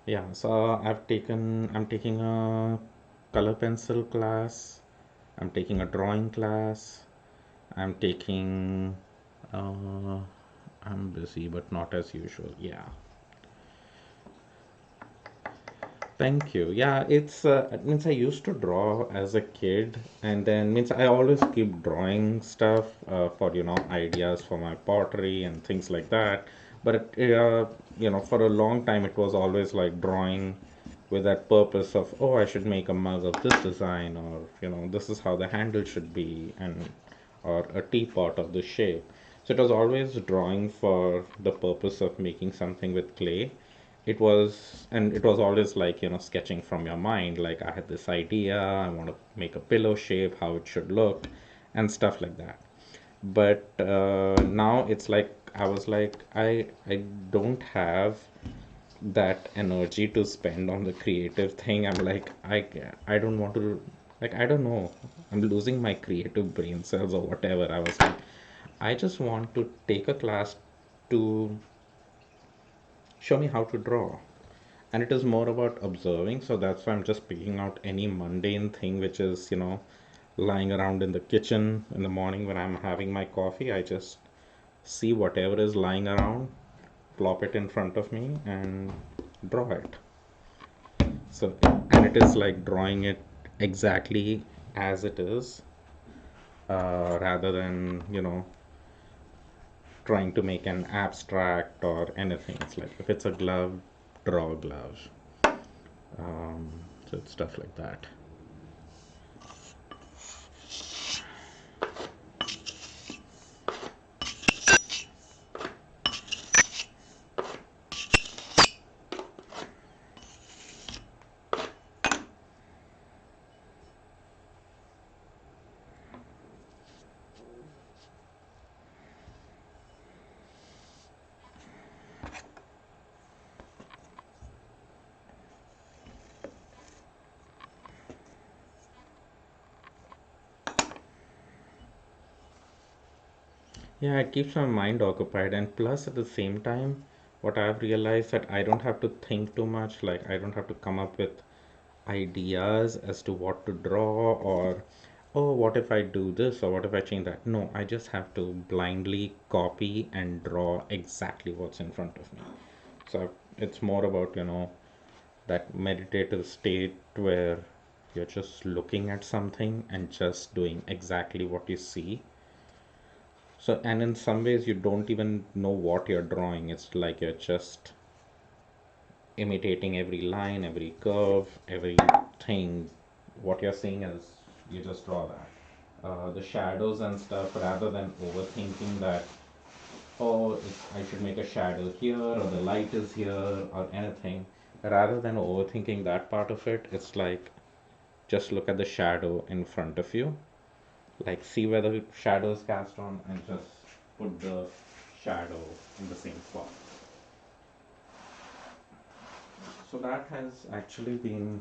Yeah, so I'm taking a color pencil class, I'm taking a drawing class, I'm taking, uh, I'm busy, but not as usual. Yeah. Thank you. Yeah, it means I used to draw as a kid, and then means I always keep drawing stuff for ideas for my pottery and things like that. But for a long time it was always like drawing with that purpose of, oh, I should make a mug of this design, or this is how the handle should be, and or a teapot of this shape. So it was always drawing for the purpose of making something with clay. It was always like sketching from your mind, like I had this idea, I want to make a pillow shape, how it should look, and stuff like that. But now it's like I was like, I don't have that energy to spend on the creative thing. I'm like, I don't want to, like, I don't know, I'm losing my creative brain cells or whatever. I was like, I just want to take a class to show me how to draw. And it is more about observing, so that's why I'm just picking out any mundane thing which is lying around in the kitchen in the morning when I'm having my coffee. I just see whatever is lying around, plop it in front of me, and draw it. So, and it is like drawing it exactly as it is, rather than trying to make an abstract or anything. It's like, if it's a glove, draw a glove. um, so it's stuff like that. Yeah, it keeps my mind occupied, and plus at the same time, what I've realized that I don't have to think too much. Like, I don't have to come up with ideas as to what to draw, or oh, what if I do this, or what if I change that. No, I just have to blindly copy and draw exactly what's in front of me. So it's more about that meditative state where you're just looking at something and just doing exactly what you see. So, and in some ways, you don't even know what you're drawing. It's like you're just imitating every line, every curve, everything. What you're seeing is you just draw that. The shadows and stuff, rather than overthinking that, oh, I should make a shadow here, or the light is here, or anything. Rather than overthinking that part of it, it's like just look at the shadow in front of you, like see where the shadow is cast on, and just put the shadow in the same spot. So that has actually been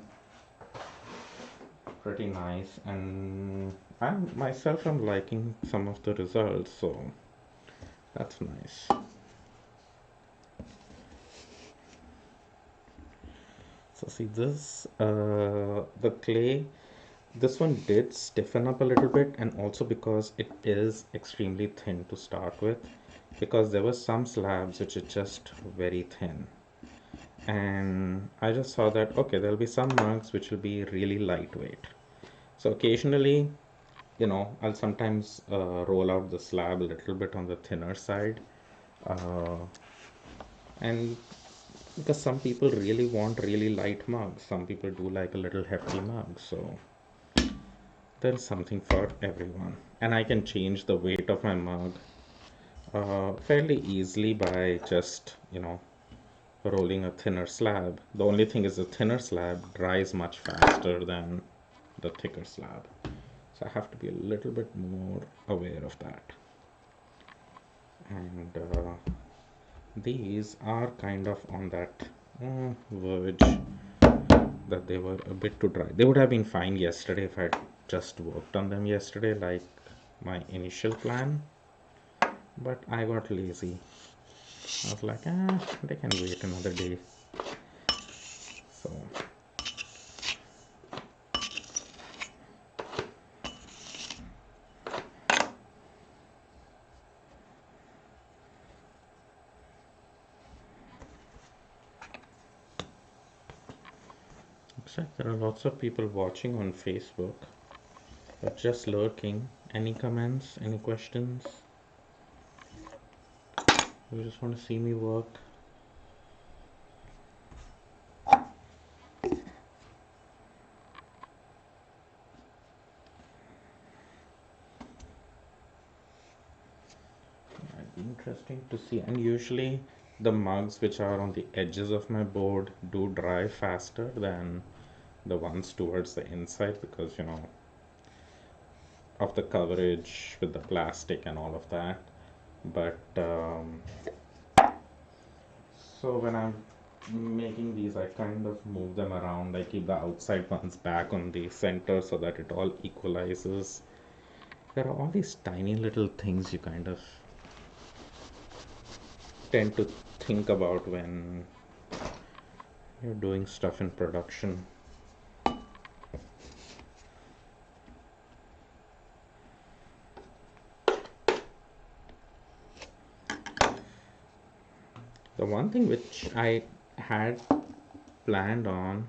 pretty nice, and I'm liking some of the results, so that's nice. So see this, the clay, this one did stiffen up a little bit, and also because it is extremely thin to start with, because there were some slabs which are just very thin. And I just saw that, okay, there'll be some mugs which will be really lightweight. So occasionally, I'll sometimes roll out the slab a little bit on the thinner side. Uh, and because some people really want really light mugs, some people do like a little hefty mug. So there's something for everyone. And I can change the weight of my mug fairly easily by just, rolling a thinner slab. The only thing is the thinner slab dries much faster than the thicker slab. So I have to be a little bit more aware of that. And these are kind of on that verge that they were a bit too dry. They would have been fine yesterday if I'd just worked on them yesterday, like my initial plan. But I got lazy. I was like, they can wait another day. Looks like there are lots of people watching on Facebook, but just lurking. Any comments? Any questions? You just want to see me work? Might be interesting to see. And usually the mugs which are on the edges of my board do dry faster than the ones towards the inside because, of the coverage with the plastic and all of that. But so when I'm making these, I kind of move them around. I keep the outside ones back on the center so that it all equalizes. There are all these tiny little things you kind of tend to think about when you're doing stuff in production. The one thing which I had planned on,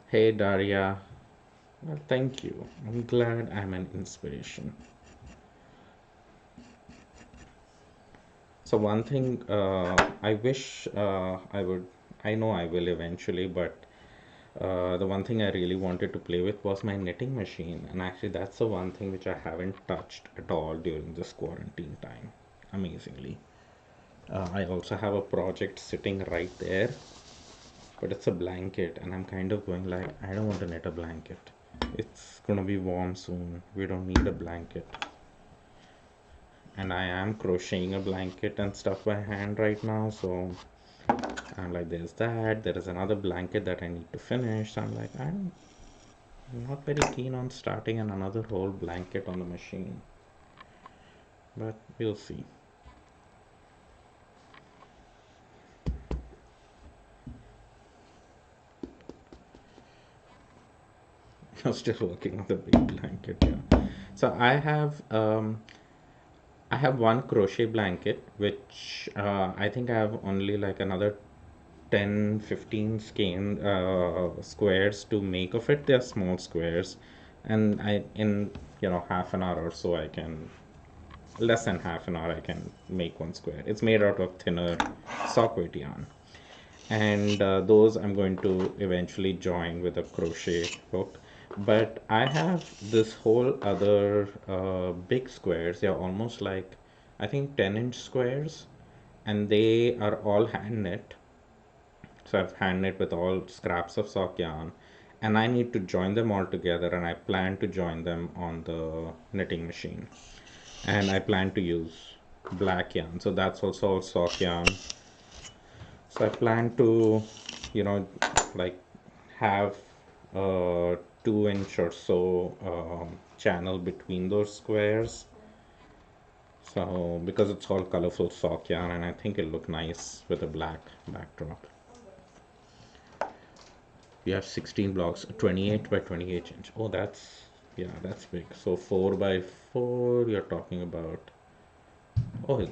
hey Daria, well, thank you. I'm glad I'm an inspiration. So one thing I wish I know I will eventually, but the one thing I really wanted to play with was my knitting machine, and actually that's the one thing which I haven't touched at all during this quarantine time, amazingly. I also have a project sitting right there, but it's a blanket, and I'm kind of going like, I don't want to knit a blanket. It's gonna be warm soon. We don't need a blanket. And I am crocheting a blanket and stuff by hand right now, so I'm like, there's that. There is another blanket that I need to finish. So I'm like, I'm not very keen on starting another whole blanket on the machine, but we'll see. I'm still working on the big blanket, yeah. So I have one crochet blanket, which I think I have only like another 10, 15 squares to make of it. They're small squares, and in half an hour or so I can, less than half an hour I can make one square. It's made out of thinner sock weight yarn, and those I'm going to eventually join with a crochet hook. But I have this whole other big squares. They're almost like, I think, 10-inch squares, and they are all hand knit. So I've hand knit with all scraps of sock yarn, and I need to join them all together, and I plan to join them on the knitting machine. And I plan to use black yarn, so that's also all sock yarn. So I plan to, you know, like have a 2-inch or so channel between those squares. So because it's all colorful sock yarn, and I think it'll look nice with a black backdrop. We have 16 blocks, 28 by 28 inch. Oh, yeah, that's big. So 4 by 4, you're talking about. Oh,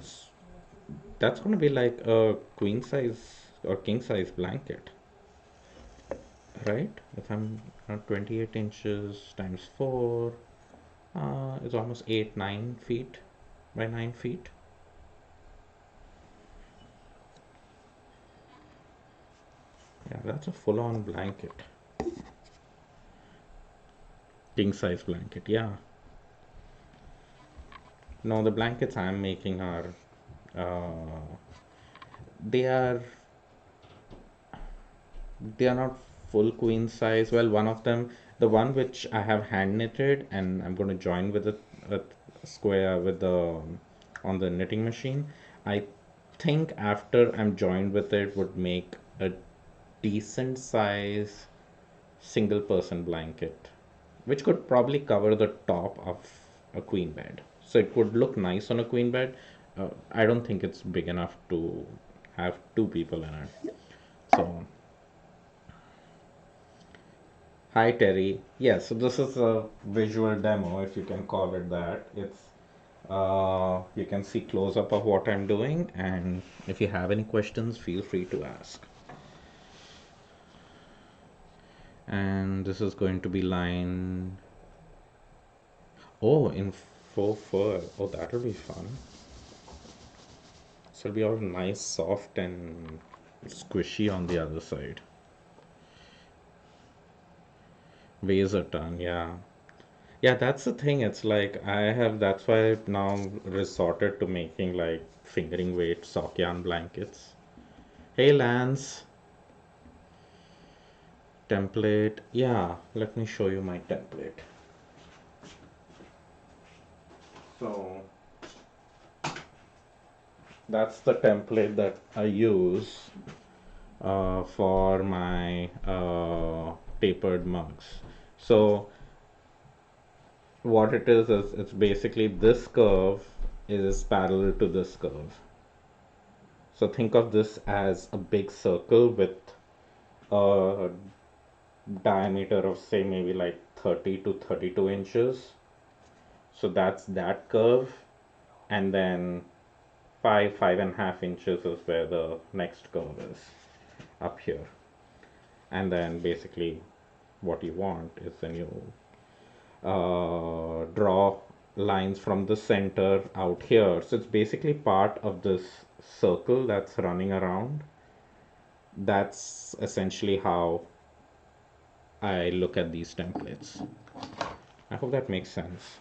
that's going to be like a queen size or king size blanket, right? If I'm 28 inches times 4, it's almost 8, 9 feet by 9 feet. Yeah, that's a full on blanket. King size blanket, yeah. No, the blankets I'm making are, uh, they are they are not full queen size. Well, one of them, the one which I have hand knitted, and I'm going to join with a square with the on the knitting machine. I think after I'm joined with it would make a decent size single person blanket, which could probably cover the top of a queen bed. So it would look nice on a queen bed. I don't think it's big enough to have two people in it. So hi Terry. Yes, so this is a visual demo, if you can call it that. It's you can see close up of what I'm doing, and if you have any questions, feel free to ask. And this is going to be line, oh, in faux fur. Oh, that'll be fun. So it'll be all nice, soft, and squishy on the other side. Weighs a ton, yeah. Yeah, that's the thing. It's like that's why I've now resorted to making like fingering weight sock yarn blankets. Hey Lance, template. Yeah, let me show you my template. So that's the template that I use for my tapered mugs. So what it is it's basically this curve is parallel to this curve. So think of this as a big circle with a diameter of say maybe like 30 to 32 inches. So that's that curve, and then 5.5 inches is where the next curve is up here. And then basically what you want is then you draw lines from the center out here. So it's basically part of this circle that's running around. That's essentially how I look at these templates. I hope that makes sense.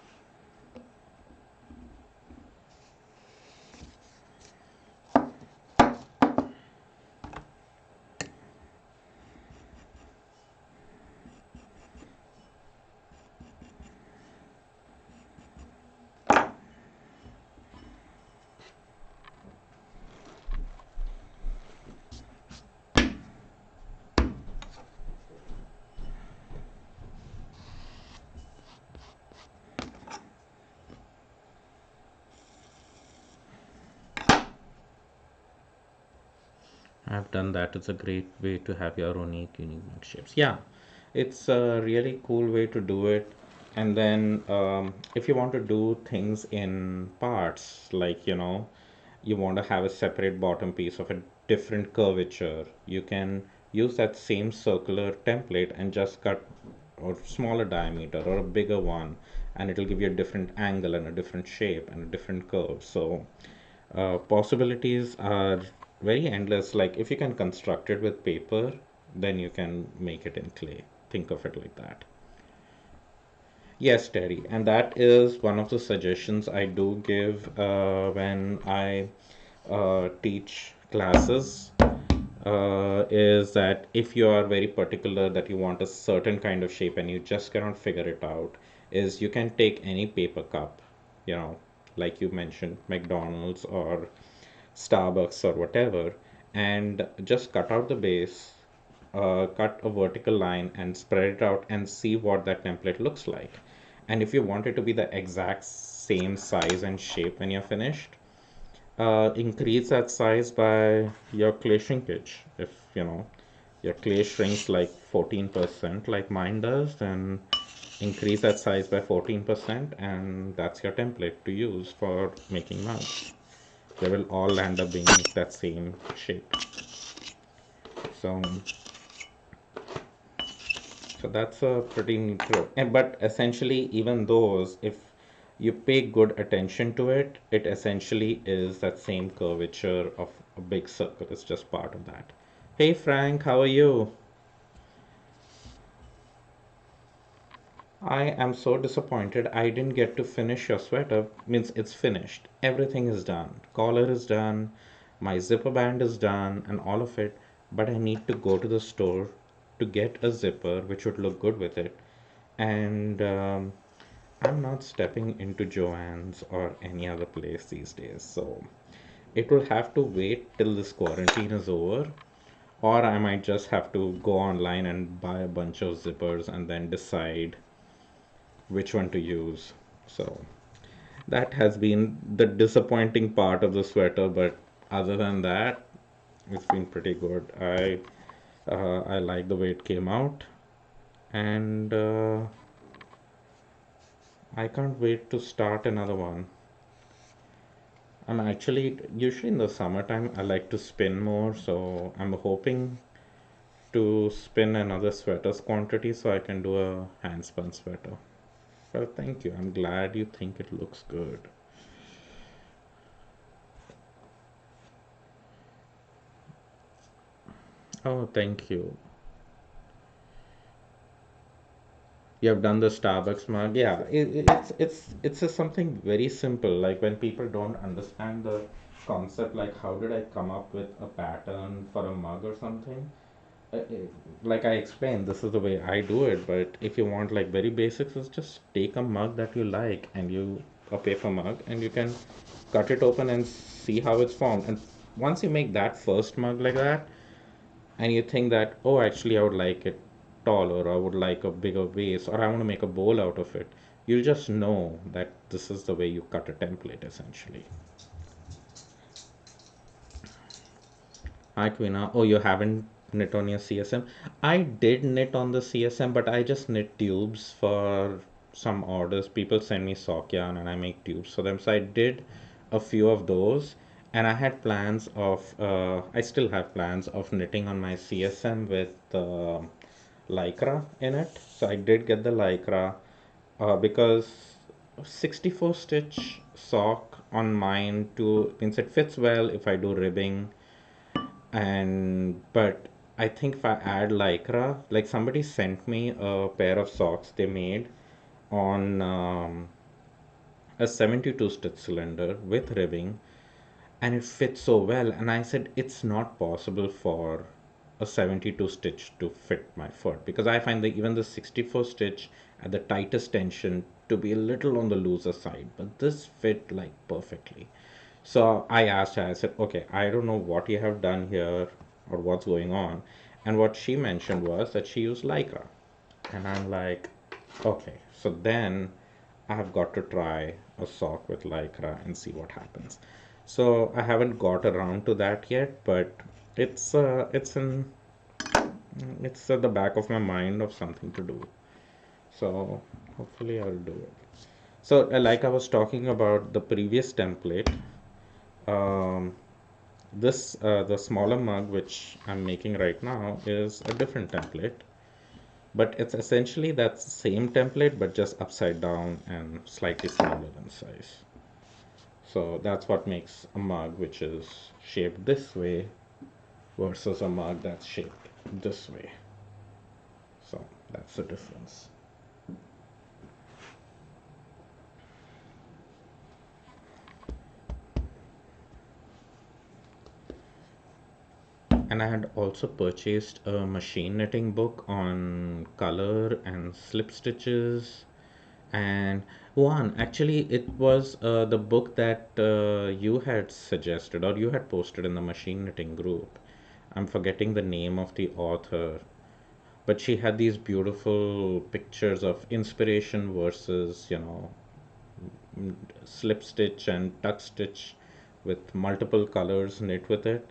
I've done that. It's a great way to have your unique shapes. Yeah, it's a really cool way to do it. And then if you want to do things in parts, like, you want to have a separate bottom piece of a different curvature, you can use that same circular template and just cut or smaller diameter or a bigger one, and it'll give you a different angle and a different shape and a different curve. So possibilities are very endless. Like if you can construct it with paper, then you can make it in clay. Think of it like that. Yes, Terry, and that is one of the suggestions I do give when I teach classes. Is that if you are very particular that you want a certain kind of shape and you just cannot figure it out, is you can take any paper cup, you know, like you mentioned, McDonald's or Starbucks or whatever, and just cut out the base, cut a vertical line and spread it out and see what that template looks like. And if you want it to be the exact same size and shape when you're finished, increase that size by your clay shrinkage. If your clay shrinks like 14%, like mine does, then increase that size by 14%, and that's your template to use for making mugs. They will all end up being that same shape. So, so that's a pretty neat trick. But essentially, even those, if you pay good attention to it, it essentially is that same curvature of a big circle. It's just part of that. Hey Frank, how are you? I am so disappointed I didn't get to finish your sweater. Means it's finished. Everything is done. Collar is done, my zipper band is done, and all of it. But I need to go to the store to get a zipper which would look good with it. And I'm not stepping into Joann's or any other place these days. So it will have to wait till this quarantine is over. Or I might just have to go online and buy a bunch of zippers and then decide which one to use. So that has been the disappointing part of the sweater, but other than that, it's been pretty good. I like the way it came out, and I can't wait to start another one. I'm actually usually in the summertime I like to spin more, so I'm hoping to spin another sweater's quantity so I can do a hand spun sweater. Well, thank you. I'm glad you think it looks good. Oh, thank you. You have done the Starbucks mug. Yeah, it's just something very simple. Like when people don't understand the concept, like how did I come up with a pattern for a mug or something? Like I explained, this is the way I do it. But if you want like very basics, is just take a mug that you like and you a paper mug and you can cut it open and see how it's formed. And once you make that first mug like that, and you think that, oh, actually, I would like it taller, I would like a bigger vase, or I want to make a bowl out of it, you just know that this is the way you cut a template essentially. Hi, Quina. Oh, you haven't knit on your CSM? I did knit on the CSM, but I just knit tubes for some orders. People send me sock yarn and I make tubes for them. So I did a few of those. And I had plans of, I still have plans of knitting on my CSM with lycra in it. So I did get the lycra because 64 stitch sock on mine to means it fits well if I do ribbing, and but I think if I add lycra, like somebody sent me a pair of socks they made on a 72 stitch cylinder with ribbing, and it fits so well. And I said it's not possible for a 72 stitch to fit my foot because I find that even the 64 stitch at the tightest tension to be a little on the looser side, but this fit like perfectly. So I asked her, I said, okay, I don't know what you have done here or what's going on. And what she mentioned was that she used Lycra. And I'm like, okay, so then I have got to try a sock with Lycra and see what happens. So I haven't got around to that yet, but it's at the back of my mind of something to do. So hopefully I'll do it. So like I was talking about the previous template, um, the smaller mug which I'm making right now is a different template, but it's essentially that same template but just upside down and slightly smaller in size. So that's what makes a mug which is shaped this way versus a mug that's shaped this way. So that's the difference. And I had also purchased a machine knitting book on color and slip stitches. And one, actually, it was the book that you had suggested or you had posted in the machine knitting group. I'm forgetting the name of the author, but she had these beautiful pictures of inspiration versus, slip stitch and tuck stitch with multiple colors knit with it.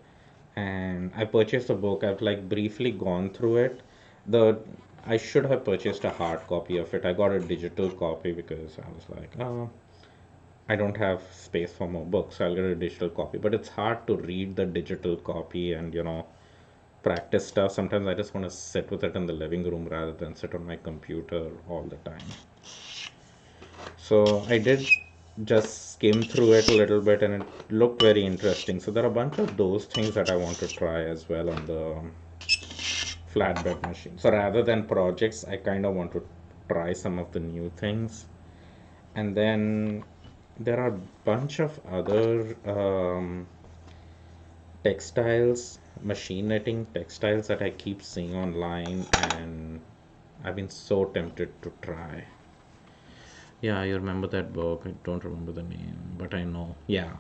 And I purchased a book. I've like briefly gone through it. The I should have purchased a hard copy of it. I got a digital copy because I was like, oh, I don't have space for more books, so I'll get a digital copy. But it's hard to read the digital copy and practice stuff. Sometimes I just want to sit with it in the living room rather than sit on my computer all the time. So I did just skim through it a little bit and it looked very interesting. So there are a bunch of those things that I want to try as well on the flatbed machine. So rather than projects, I kind of want to try some of the new things. And then there are a bunch of other textiles, machine knitting textiles that I keep seeing online, and I've been so tempted to try. Yeah, I remember that book. I don't remember the name, but I know. Yeah.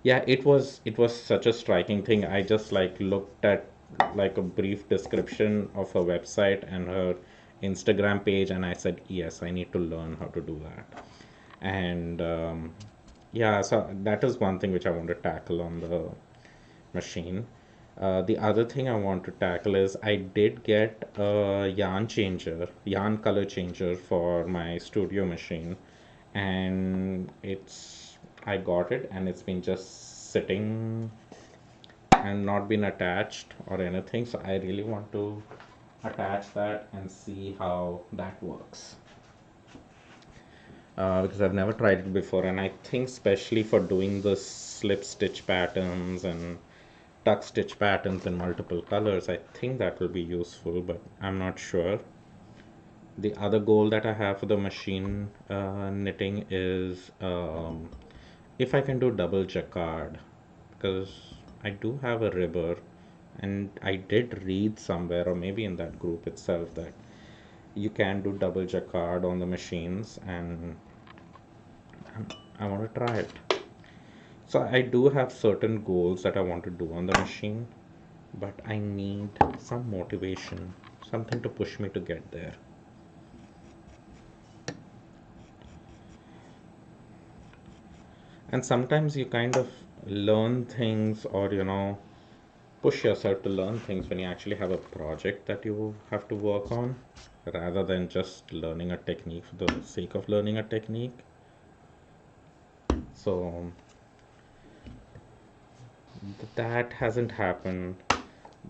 Yeah, it was such a striking thing. I just like looked at like a brief description of her website and her Instagram page, and I said, yes, I need to learn how to do that. And yeah, so that is one thing which I want to tackle on the machine. The other thing I want to tackle is I did get a yarn color changer for my studio machine, and I got it and it's been just sitting and not been attached or anything, so I really want to attach that and see how that works. Because I've never tried it before, and I think especially for doing the slip stitch patterns and tuck stitch patterns in multiple colors, I think that will be useful, but I'm not sure. The other goal that I have for the machine knitting is if I can do double jacquard, because I do have a ribber, and I did read somewhere, or maybe in that group itself, that you can do double jacquard on the machines, and I want to try it. So I do have certain goals that I want to do on the machine, but I need some motivation, something to push me to get there. And sometimes you kind of learn things, or push yourself to learn things when you actually have a project that you have to work on, rather than just learning a technique for the sake of learning a technique. So that hasn't happened,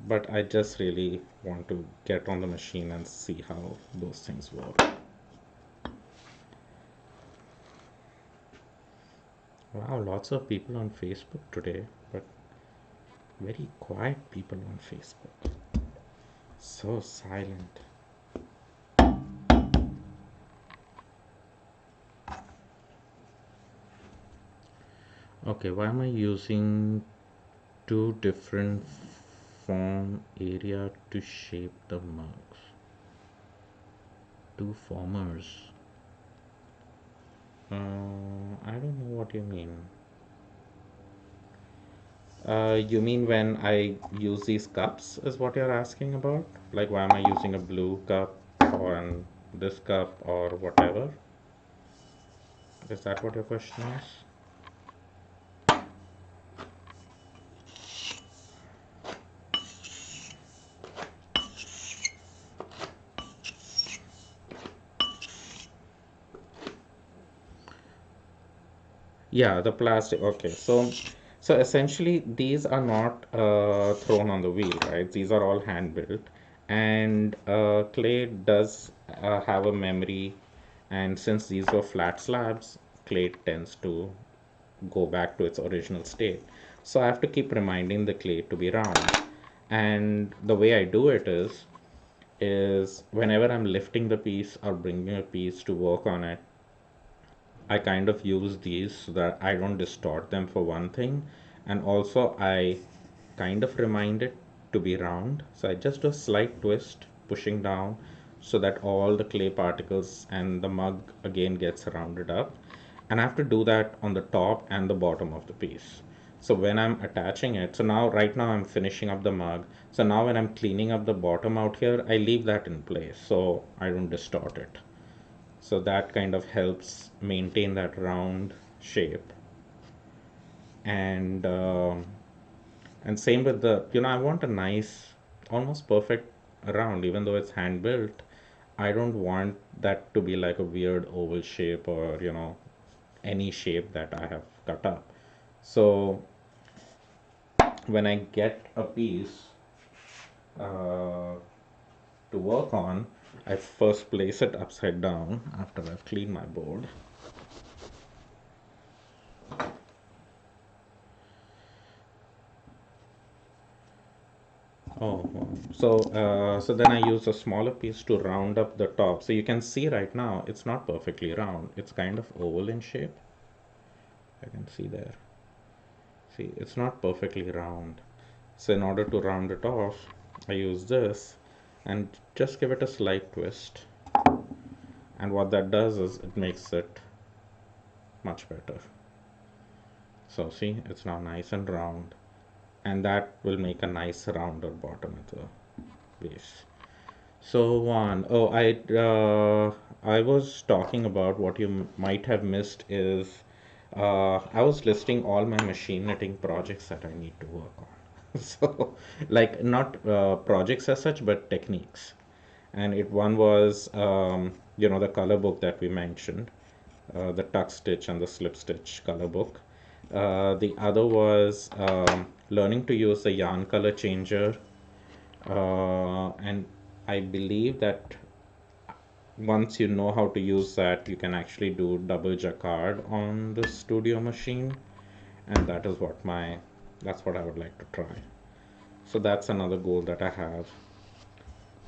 but I just really want to get on the machine and see how those things work. Wow, lots of people on Facebook today, but very quiet people on Facebook. So silent. Okay, why am I using two different form area to shape the mugs? Two formers. I don't know what you mean. You mean when I use these cups, is what you're asking about? Like, why am I using a blue cup or this cup or whatever? Is that what your question is? Yeah, the plastic. Okay, so essentially these are not thrown on the wheel, right? These are all hand built, and clay does have a memory, and since these were flat slabs, clay tends to go back to its original state. So I have to keep reminding the clay to be round, and the way I do it is whenever I'm lifting the piece or bringing a piece to work on it, I kind of use these so that I don't distort them for one thing, and also I kind of remind it to be round. So I just do a slight twist, pushing down so that all the clay particles and the mug again gets rounded up. And I have to do that on the top and the bottom of the piece. So when I'm attaching it, so now right now I'm finishing up the mug. So now when I'm cleaning up the bottom out here, I leave that in place so I don't distort it. So that kind of helps maintain that round shape. And um, and same with the, I want a nice, almost perfect round, even though it's hand built. I don't want that to be like a weird oval shape, or any shape that I have cut up. So when I get a piece uh, to work on, I first place it upside down after I've cleaned my board. Oh, wow. So then I use a smaller piece to round up the top. So you can see right now it's not perfectly round. It's kind of oval in shape. I can see there. See, it's not perfectly round. So in order to round it off, I use this and just give it a slight twist. And what that does is it makes it much better. So see, it's now nice and round. And that will make a nice rounder bottom at the base. So one, oh, I was talking about what you might have missed is I was listing all my machine knitting projects that I need to work on. So, like, not projects as such, but techniques. And one was the color book that we mentioned, the tuck stitch and the slip stitch color book. The other was learning to use the yarn color changer. And I believe that once you know how to use that, you can actually do double jacquard on the studio machine. And that's what I would like to try. So that's another goal that I have.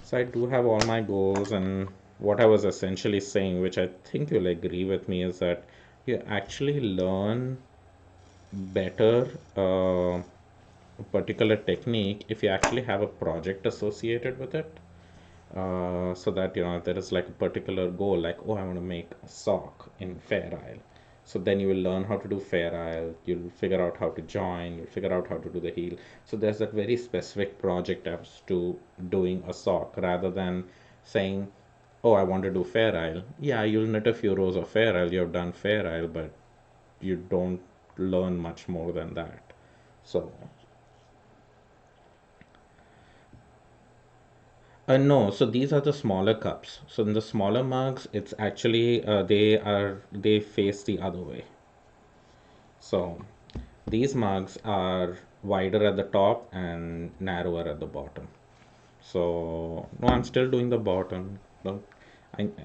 So I do have all my goals, and what I was essentially saying, which I think you'll agree with me, is that you actually learn better a particular technique if you actually have a project associated with it. So that there is like a particular goal, like, oh, I want to make a sock in Fair Isle. So then you will learn how to do Fair Isle, you'll figure out how to join, you'll figure out how to do the heel. So there's that very specific project as to doing a sock, rather than saying, oh, I want to do Fair Isle. Yeah, you'll knit a few rows of Fair Isle, you have done Fair Isle, but you don't learn much more than that. So no, so these are the smaller cups. So in the smaller mugs, it's actually they face the other way. So these mugs are wider at the top and narrower at the bottom. So no, I'm still doing the bottom. No,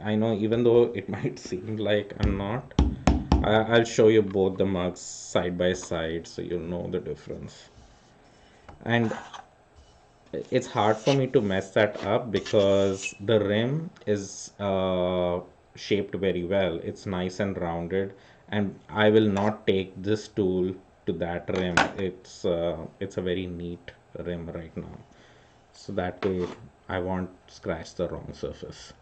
I know, even though it might seem like I'm not. I'll show you both the mugs side by side so you'll know the difference. And it's hard for me to mess that up because the rim is shaped very well. It's nice and rounded, and I will not take this tool to that rim. It's a very neat rim right now, so that way I won't scratch the wrong surface.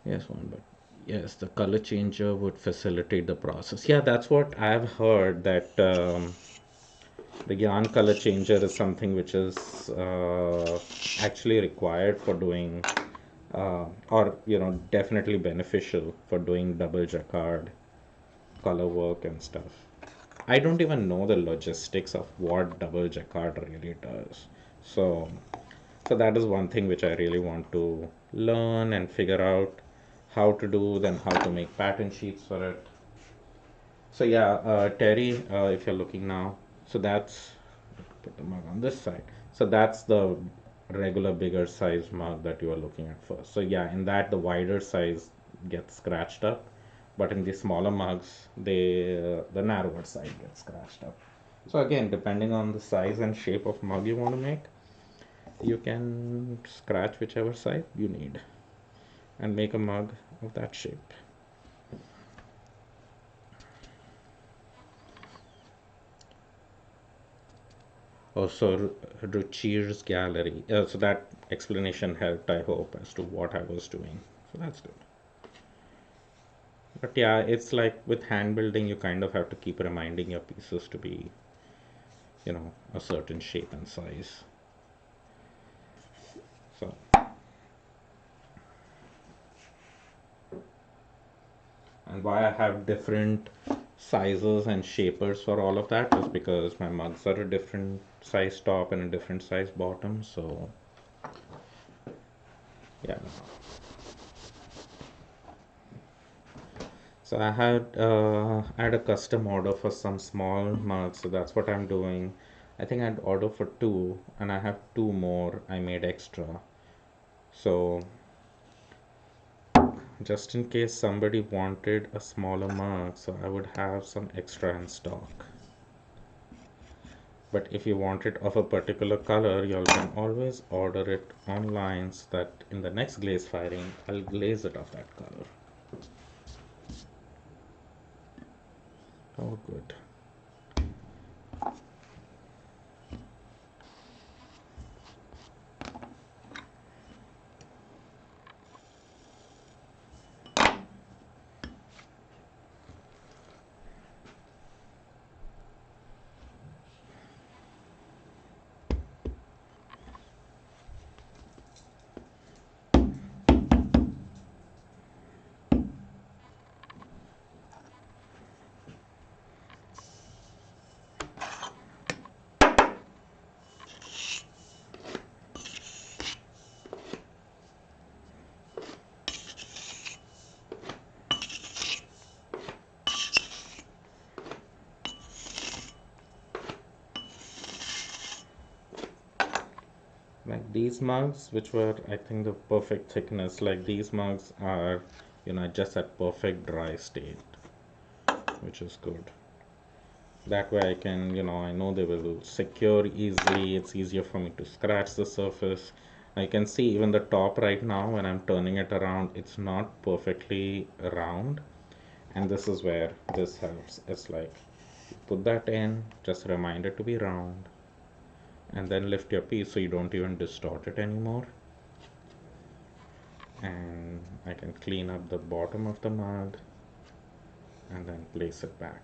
Yes, one, but yes, the color changer would facilitate the process. Yeah, that's what I've heard, that the yarn color changer is something which is actually required for doing, or definitely beneficial for doing double jacquard color work and stuff. I don't even know the logistics of what double jacquard really does. So, so that is one thing which I really want to learn and figure out how to do, then how to make pattern sheets for it. So yeah, Terry, if you're looking now, so that's, put the mug on this side. So that's the regular bigger size mug that you are looking at first. So yeah, in that the wider size gets scratched up, but in the smaller mugs, the narrower side gets scratched up. So again, depending on the size and shape of mug you want to make, you can scratch whichever side you need and make a mug of that shape. Also, Ruchir's gallery. So that explanation helped, I hope, as to what I was doing. So that's good. But yeah, it's like with hand building, you kind of have to keep reminding your pieces to be, a certain shape and size. So, and why I have different sizes and shapers for all of that is because my mugs are a different size top and a different size bottom. So, yeah. So I had a custom order for some small mugs, so that's what I'm doing. I think I'd order for two, and I have two more I made extra. So just in case somebody wanted a smaller mug, so I would have some extra in stock. But if you want it of a particular color, you all can always order it online so that in the next glaze firing, I'll glaze it of that color. Oh, good. These mugs, which were, I think, the perfect thickness, like these mugs are, just at perfect dry state, which is good. That way I can, I know they will secure easily. It's easier for me to scratch the surface. I can see even the top right now when I'm turning it around, it's not perfectly round. And this is where this helps. It's like put that in, just remind it to be round, and then lift your piece so you don't even distort it anymore. And I can clean up the bottom of the mug and then place it back.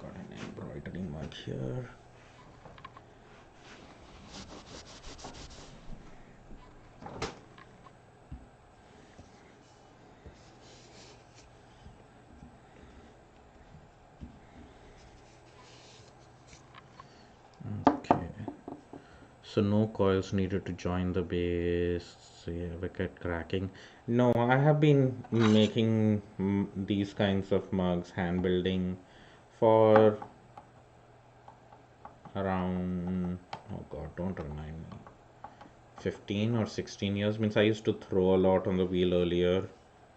Got an embroidery mug here. Okay. So no coils needed to join the base. So yeah, wicket cracking. No, I have been making these kinds of mugs, hand building, for around, oh God, don't remind me, 15 or 16 years. Means I used to throw a lot on the wheel earlier,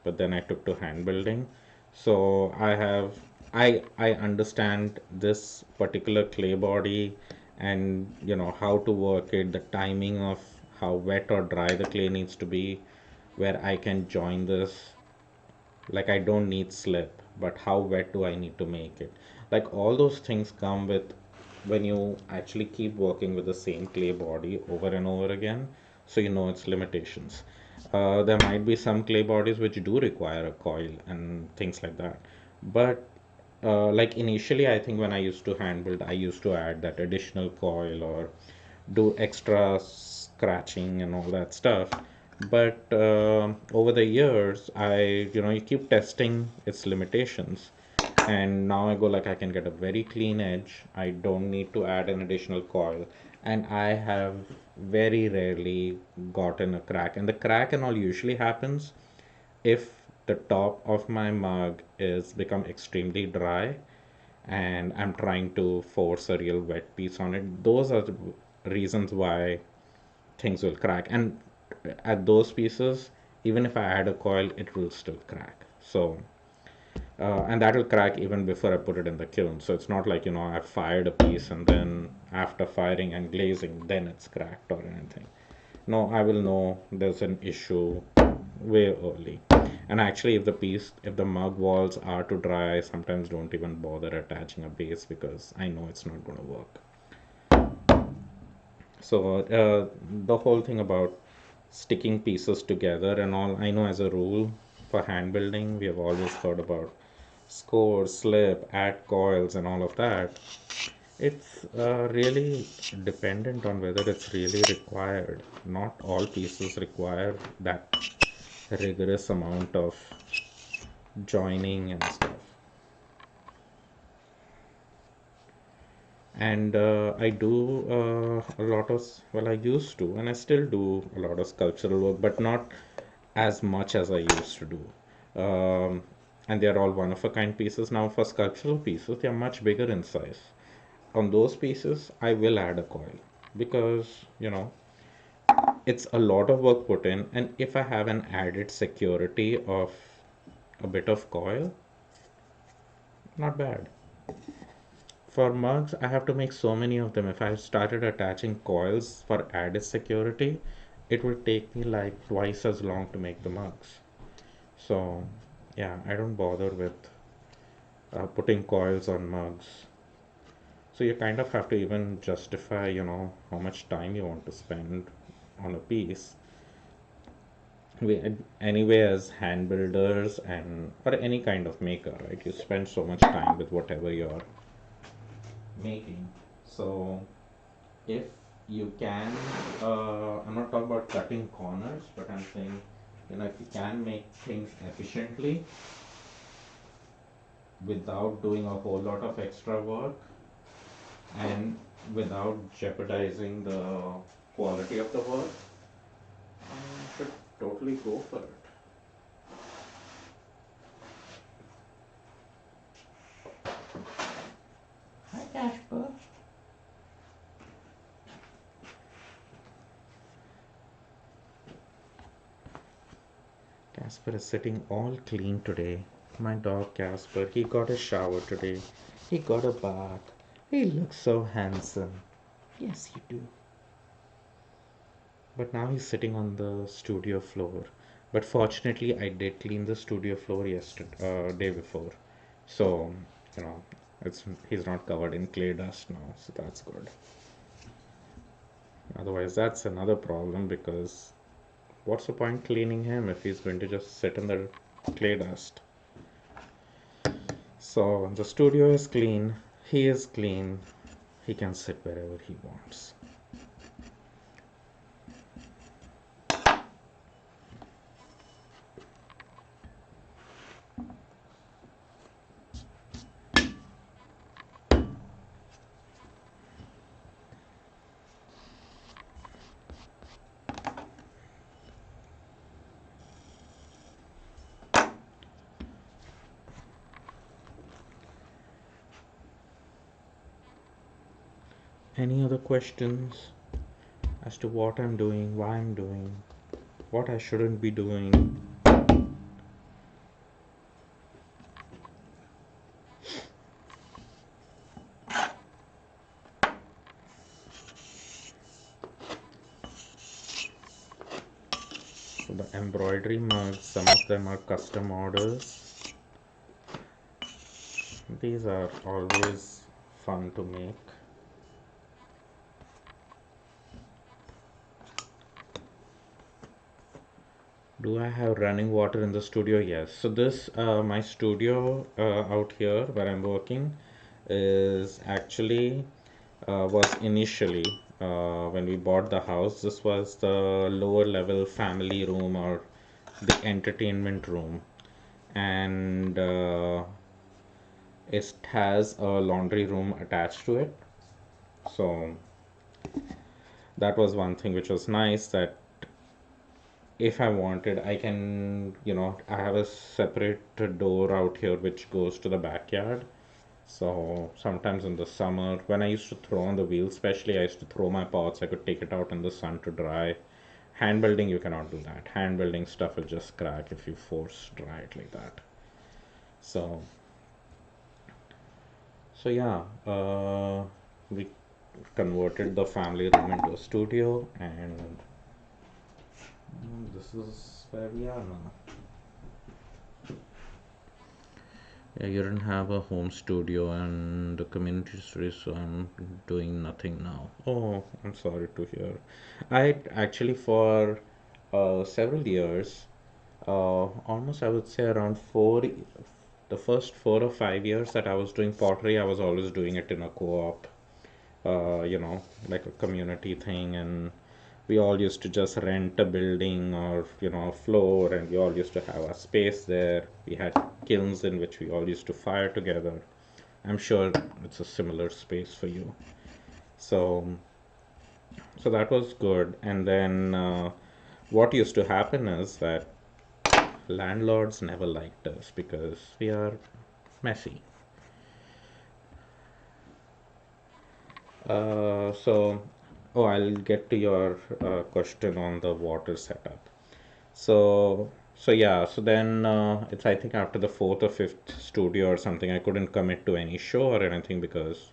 but then I took to hand building. So I understand this particular clay body, and how to work it, the timing of how wet or dry the clay needs to be, where I can join this. Like I don't need slip, but how wet do I need to make it? Like all those things come with when you actually keep working with the same clay body over and over again, so you know its limitations. There might be some clay bodies which do require a coil and things like that, but like initially, I think when I used to hand build, I used to add that additional coil or do extra scratching and all that stuff. But over the years, you keep testing its limitations. And now I go like I can get a very clean edge. I don't need to add an additional coil. And I have very rarely gotten a crack. And the crack and all usually happens if the top of my mug is become extremely dry and I'm trying to force a real wet piece on it. Those are the reasons why things will crack. And at those pieces, even if I add a coil, it will still crack. So, and that will crack even before I put it in the kiln. So it's not like, I fired a piece and then after firing and glazing, then it's cracked or anything. No, I will know there's an issue way early. And actually, if the mug walls are too dry, I sometimes don't even bother attaching a base because I know it's not going to work. So, the whole thing about sticking pieces together and all, I know as a rule for hand building, we have always heard about score, slip, add coils, and all of that. It's really dependent on whether it's really required. Not all pieces require that rigorous amount of joining and stuff. And I do a lot of, well, I used to, and I still do a lot of sculptural work, but not as much as I used to do. And they're all one of a kind pieces. Now, for sculptural pieces, they're much bigger in size. On those pieces, I will add a coil because, it's a lot of work put in. And if I have an added security of a bit of coil, not bad. For mugs, I have to make so many of them. If I started attaching coils for added security, it would take me like twice as long to make the mugs. So, yeah, I don't bother with putting coils on mugs. So you kind of have to even justify, how much time you want to spend on a piece. Anyway, as hand builders and or any kind of maker, right? You spend so much time with whatever you're making. So if you can, I'm not talking about cutting corners, but I'm saying, if you can make things efficiently without doing a whole lot of extra work and without jeopardizing the quality of the work, I should totally go for it. Hi, Casper. Casper is sitting all clean today. My dog Casper, he got a shower today. He got a bath. He looks so handsome. Yes, you do. But now he's sitting on the studio floor. But fortunately, I did clean the studio floor yesterday, day before. So, you know, it's he's not covered in clay dust now, so that's good. Otherwise, that's another problem because what's the point cleaning him if he's going to just sit in the clay dust? So the studio is clean, he is clean, he can sit wherever he wants. Any other questions as to what I'm doing, why I'm doing, what I shouldn't be doing? So the embroidery mugs, some of them are custom orders. These are always fun to make. Do I have running water in the studio? Yes. So this, my studio out here where I'm working is actually was initially when we bought the house, this was the lower level family room or the entertainment room, and it has a laundry room attached to it. So that was one thing which was nice, that if I wanted, I can, I have a separate door out here which goes to the backyard. So sometimes in the summer, when I used to throw on the wheel, especially, I used to throw my pots, I could take it out in the sun to dry. Hand building, you cannot do that. Hand building stuff will just crack if you force dry it like that. So, so yeah, we converted the family room into a studio, and this is where we are now. Yeah, you didn't have a home studio and the community studio, so I'm doing nothing now. Oh, I'm sorry to hear. I actually, for several years, almost I would say around the first 4 or 5 years that I was doing pottery, I was always doing it in a co-op, like a community thing, and we all used to just rent a building or a floor, and we all used to have a space there. We had kilns in which we all used to fire together. I'm sure it's a similar space for you. So so that was good. And then what used to happen is that landlords never liked us because we are messy. So, oh, I'll get to your question on the water setup. So yeah, so then it's, I think, after the fourth or fifth studio or something, I couldn't commit to any show or anything because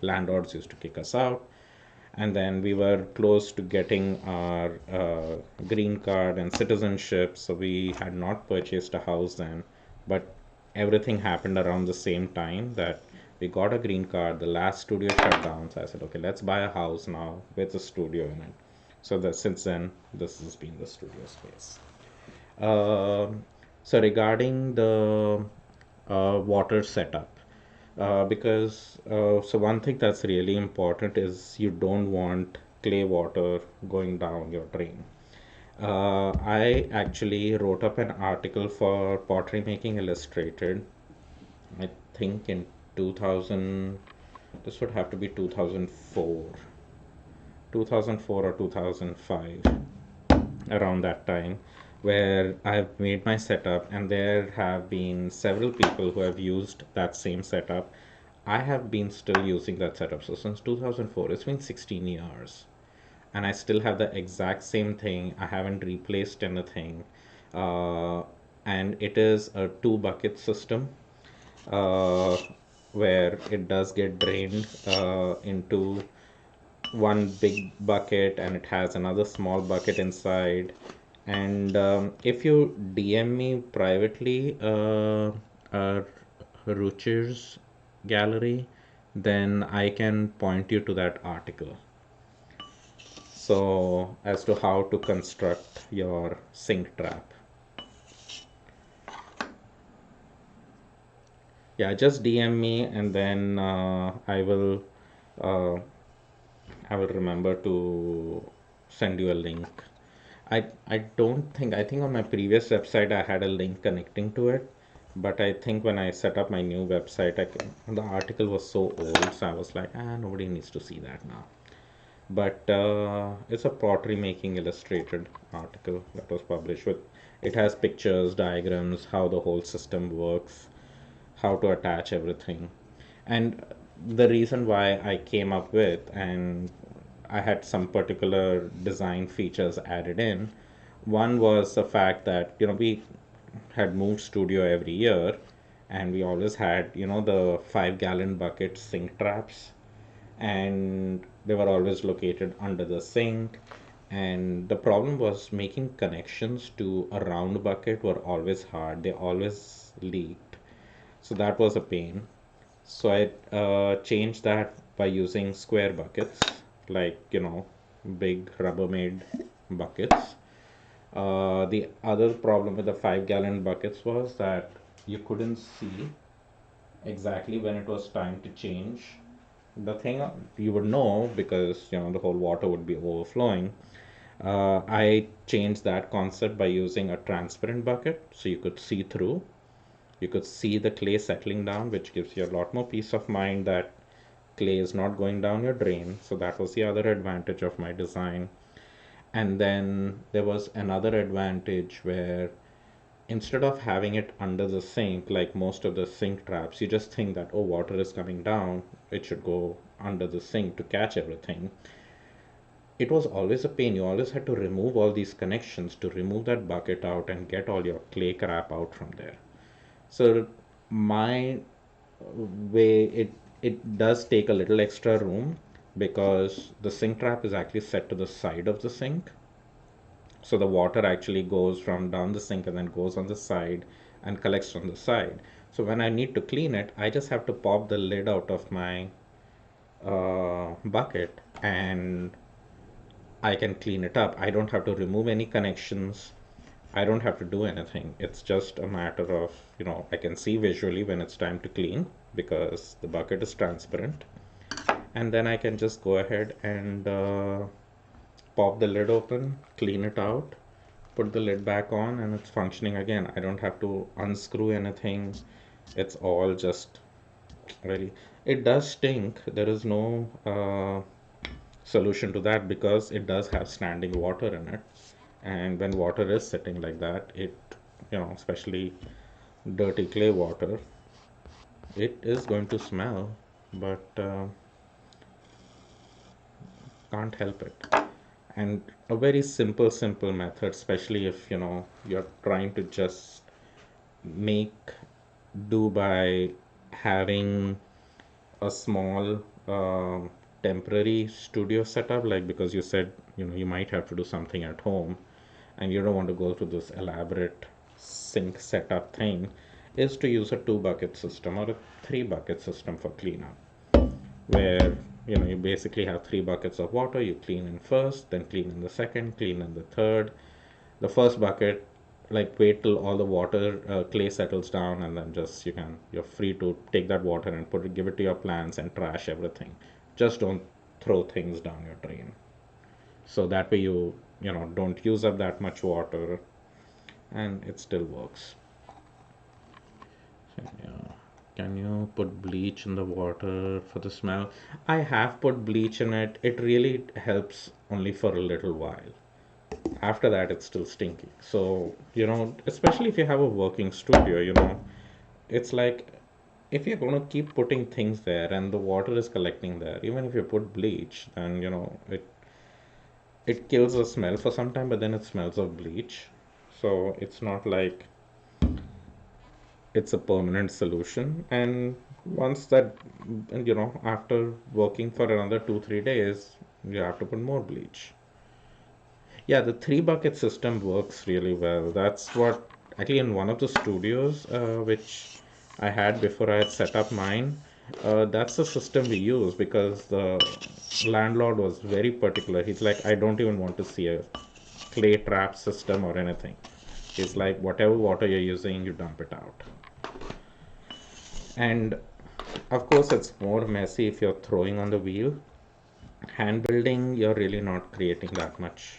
landlords used to kick us out, and then we were close to getting our green card and citizenship, so we had not purchased a house then, but everything happened around the same time that we got a green card. The last studio shut down, so I said, okay, let's buy a house now with a studio in it. So that since then, this has been the studio space. um, so regarding the water setup, so one thing that's really important is you don't want clay water going down your drain. I actually wrote up an article for Pottery Making Illustrated, I think in 2000, this would have to be 2004. 2004 or 2005, around that time, where I've made my setup, and there have been several people who have used that same setup. I have been still using that setup. So since 2004, it's been 16 years, and I still have the exact same thing. I haven't replaced anything. Uh, and it is a two bucket system, uh, where it does get drained into one big bucket, and it has another small bucket inside. And if you DM me privately, Ruchir's gallery, then I can point you to that article. So, as to how to construct your sink trap. Yeah, just DM me, and then uh, I will remember to send you a link. I don't think, I think on my previous website I had a link connecting to it, but I think when I set up my new website, the article was so old, so I was like, nobody needs to see that now. But it's a pottery making illustrated article that was published with, it has pictures, diagrams, how the whole system works, how to attach everything. And the reason why I came up with, and I had some particular design features added in. One was the fact that, we had moved studio every year, and we always had, the 5 gallon bucket sink traps, and they were always located under the sink. And the problem was making connections to a round bucket were always hard. They always leaked. So that was a pain. So I changed that by using square buckets, like, big Rubbermaid buckets. The other problem with the 5 gallon buckets was that you couldn't see exactly when it was time to change. The thing you would know because, the whole water would be overflowing. I changed that concept by using a transparent bucket so you could see through. You could see the clay settling down, which gives you a lot more peace of mind that clay is not going down your drain. So that was the other advantage of my design. And then there was another advantage where instead of having it under the sink like most of the sink traps, you just think that, oh, water is coming down, it should go under the sink to catch everything. It was always a pain. You always had to remove all these connections to remove that bucket out and get all your clay crap out from there. So my way, it does take a little extra room because the sink trap is actually set to the side of the sink. So the water actually goes from down the sink and then goes on the side and collects on the side. So when I need to clean it, I just have to pop the lid out of my bucket, and I can clean it up. I don't have to remove any connections. I don't have to do anything. It's just a matter of, I can see visually when it's time to clean because the bucket is transparent. And then I can just go ahead and pop the lid open, clean it out, put the lid back on, and it's functioning again. I don't have to unscrew anything. It's all just really, it does stink. There is no solution to that because it does have standing water in it. And when water is sitting like that, it, especially dirty clay water, it is going to smell, but can't help it. And a very simple method, especially if, you're trying to just make do by having a small temporary studio setup, like because you said, you might have to do something at home and you don't want to go through this elaborate sink setup thing, is to use a two bucket system or a three bucket system for cleanup, where you basically have three buckets of water. You clean in first, then clean in the second, clean in the third. The first bucket, like, wait till all the water clay settles down, and then just you're free to take that water and give it to your plants and trash everything. Just don't throw things down your drain. So that way you don't use up that much water, and it still works. So, yeah. Can you put bleach in the water for the smell? I have put bleach in it. It really helps only for a little while. After that, it's still stinky. So, especially if you have a working studio, it's like if you're going to keep putting things there and the water is collecting there, even if you put bleach, then, it kills the smell for some time, but then it smells of bleach. So it's not like it's a permanent solution. And once that, and, after working for another 2 3 days, you have to put more bleach. Yeah, the three bucket system works really well. That's what actually in one of the studios, which I had before I had set up mine, that's the system we use because the landlord was very particular. He's like, I don't even want to see a clay trap system or anything. He's like, whatever water you're using, you dump it out. And of course, it's more messy if you're throwing on the wheel. Hand building, you're really not creating that much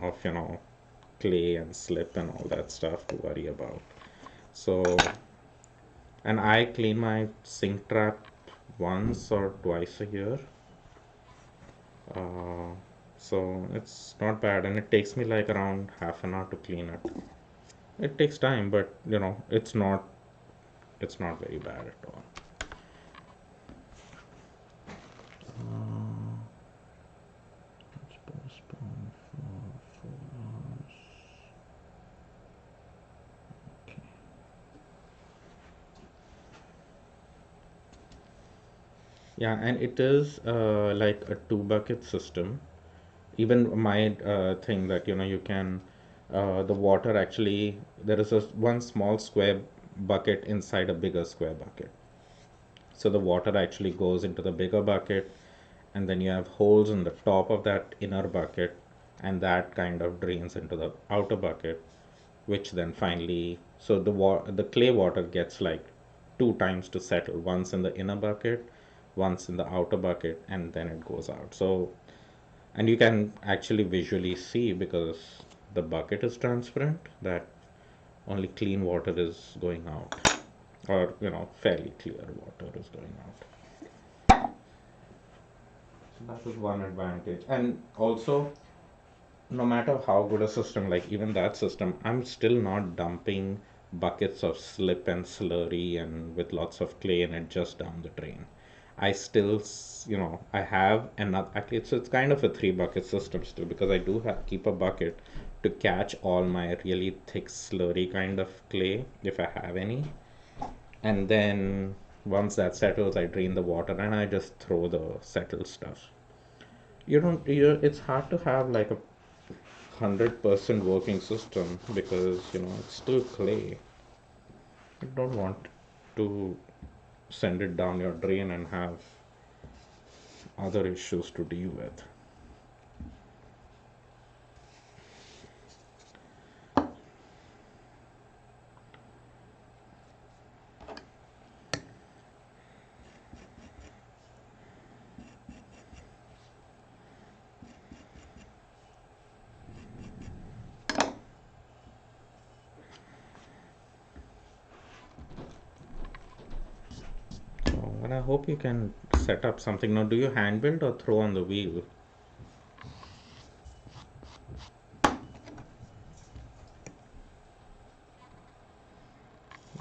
of, clay and slip and all that stuff to worry about. So, and I clean my sink trap once or twice a year. Uh, so it's not bad, and it takes me like around half an hour to clean it. It takes time, but it's not very bad at all. Uh, let's postpone for 4 hours. Okay. Yeah, and it is like a two bucket system. Even my thing that you can the water actually there is a one small square bucket inside a bigger square bucket. So the water actually goes into the bigger bucket, and then you have holes in the top of that inner bucket, and that kind of drains into the outer bucket, which then finally so the clay water gets like two times to settle, once in the inner bucket, once in the outer bucket, and then it goes out. So and you can actually visually see because the bucket is transparent that only clean water is going out, or fairly clear water is going out. So that is one advantage. And also, no matter how good a system, like even that system, I'm still not dumping buckets of slip and slurry and with lots of clay in it just down the drain. I still, I have another, actually, it's kind of a three bucket system still because I do keep a bucket to catch all my really thick slurry kind of clay if I have any. And then once that settles, I drain the water and I just throw the settled stuff. It's hard to have like a 100% working system because it's still clay. You don't want to send it down your drain and have other issues to deal with. So, and I hope you can set up something. Now, do you hand build or throw on the wheel?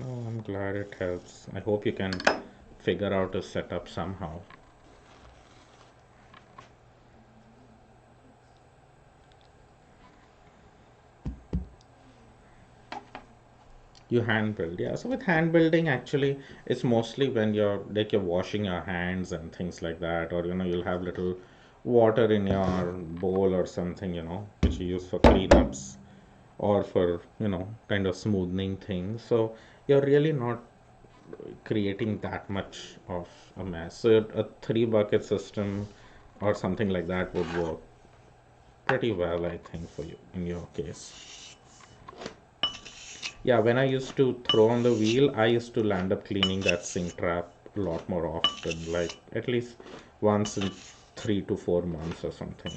Oh, I'm glad it helps. I hope you can figure out a setup somehow. You hand build, yeah. So with hand building, actually, it's mostly when you're washing your hands and things like that, or you'll have little water in your bowl or something, which you use for cleanups or for kind of smoothing things. So you're really not creating that much of a mess. So a three bucket system or something like that would work pretty well, I think, for you in your case. Yeah, when I used to throw on the wheel, I used to land up cleaning that sink trap a lot more often, like at least once in 3 to 4 months or something.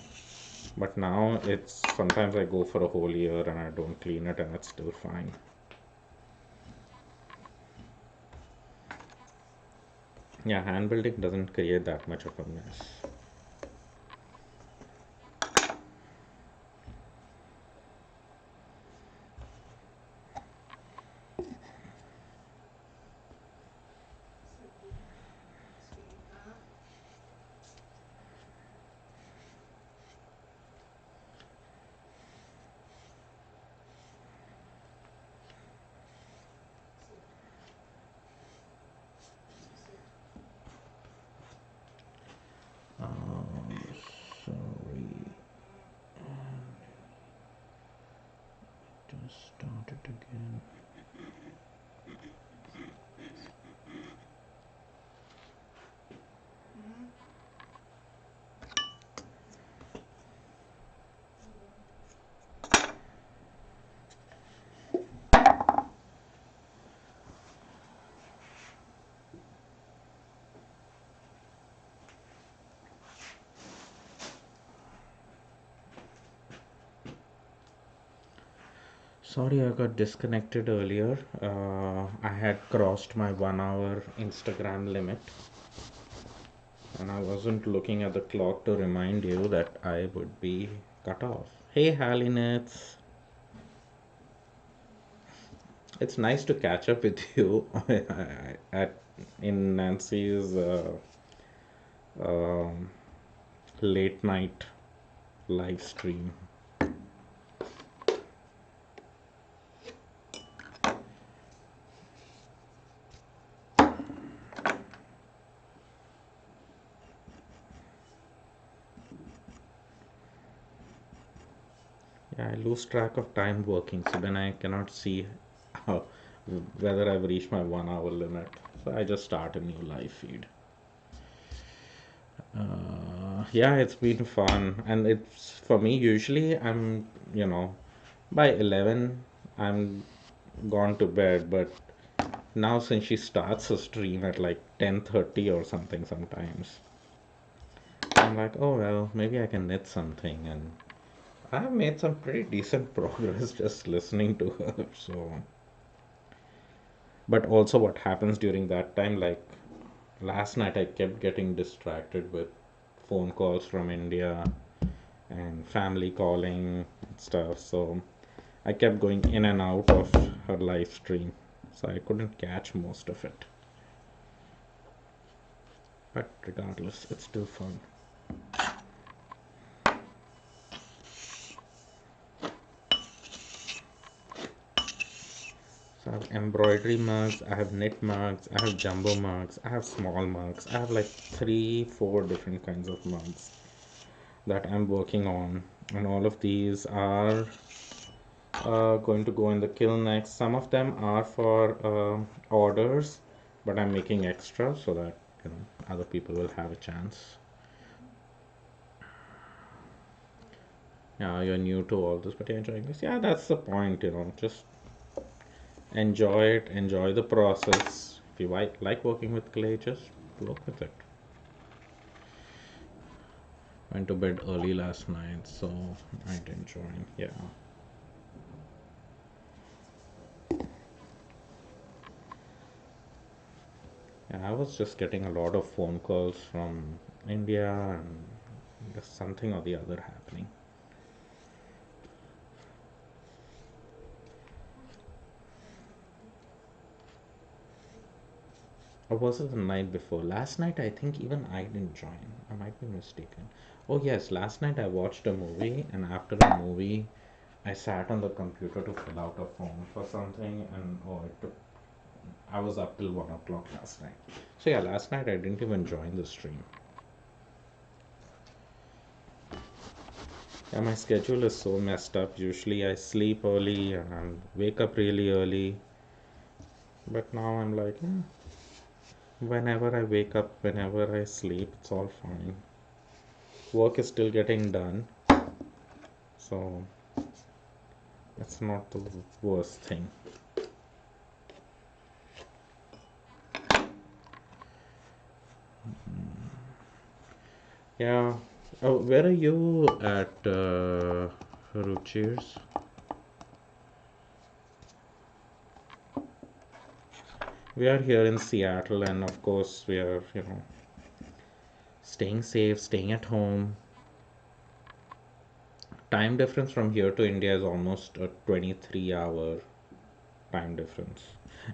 But now it's sometimes I go for a whole year and I don't clean it and it's still fine. Yeah, hand building doesn't create that much of a mess. Sorry, just start it again. Sorry, I got disconnected earlier. I had crossed my 1 hour Instagram limit, and I wasn't looking at the clock to remind you that I would be cut off. Hey, Halinets. It's nice to catch up with you at in Nancy's um, late night live stream. Yeah, I lose track of time working, so then I cannot see how, whether I've reached my 1 hour limit. So I just start a new live feed. Yeah, it's been fun, and it's for me. Usually, by 11, I'm gone to bed. But now, since she starts a stream at like 10:30 or something, sometimes I'm like, oh well, maybe I can knit something, and I've made some pretty decent progress just listening to her. So, but also, what happens during that time, like last night, I kept getting distracted with phone calls from India and family calling and stuff. So I kept going in and out of her live stream. So I couldn't catch most of it. But regardless, it's still fun. So I have embroidery mugs, I have knit mugs, I have jumbo mugs, I have small mugs. I have like three, four different kinds of mugs that I'm working on. And all of these are going to go in the kiln next. Some of them are for orders, but I'm making extra so that other people will have a chance. Yeah, you're new to all this, but you're enjoying this. Yeah, that's the point. Just enjoy it, enjoy the process. If you like working with clay, just work with it. Went to bed early last night, so I didn't join. Yeah. Yeah, I was just getting a lot of phone calls from India and there's something or the other happening. Or was it the night before? Last night, I think even I didn't join. I might be mistaken. Oh, yes, last night I watched a movie, and after the movie, I sat on the computer to fill out a form for something, and oh, I was up till 1 o'clock last night. So, yeah, last night I didn't even join the stream. Yeah, my schedule is so messed up. Usually I sleep early and I wake up really early. But now I'm like, whenever I wake up, whenever I sleep, it's all fine. Work is still getting done, so it's not the worst thing. Yeah. Oh, where are you at, Ruchirs? We are here in Seattle, and of course, we are, staying safe, staying at home. Time difference from here to India is almost a 23-hour time difference.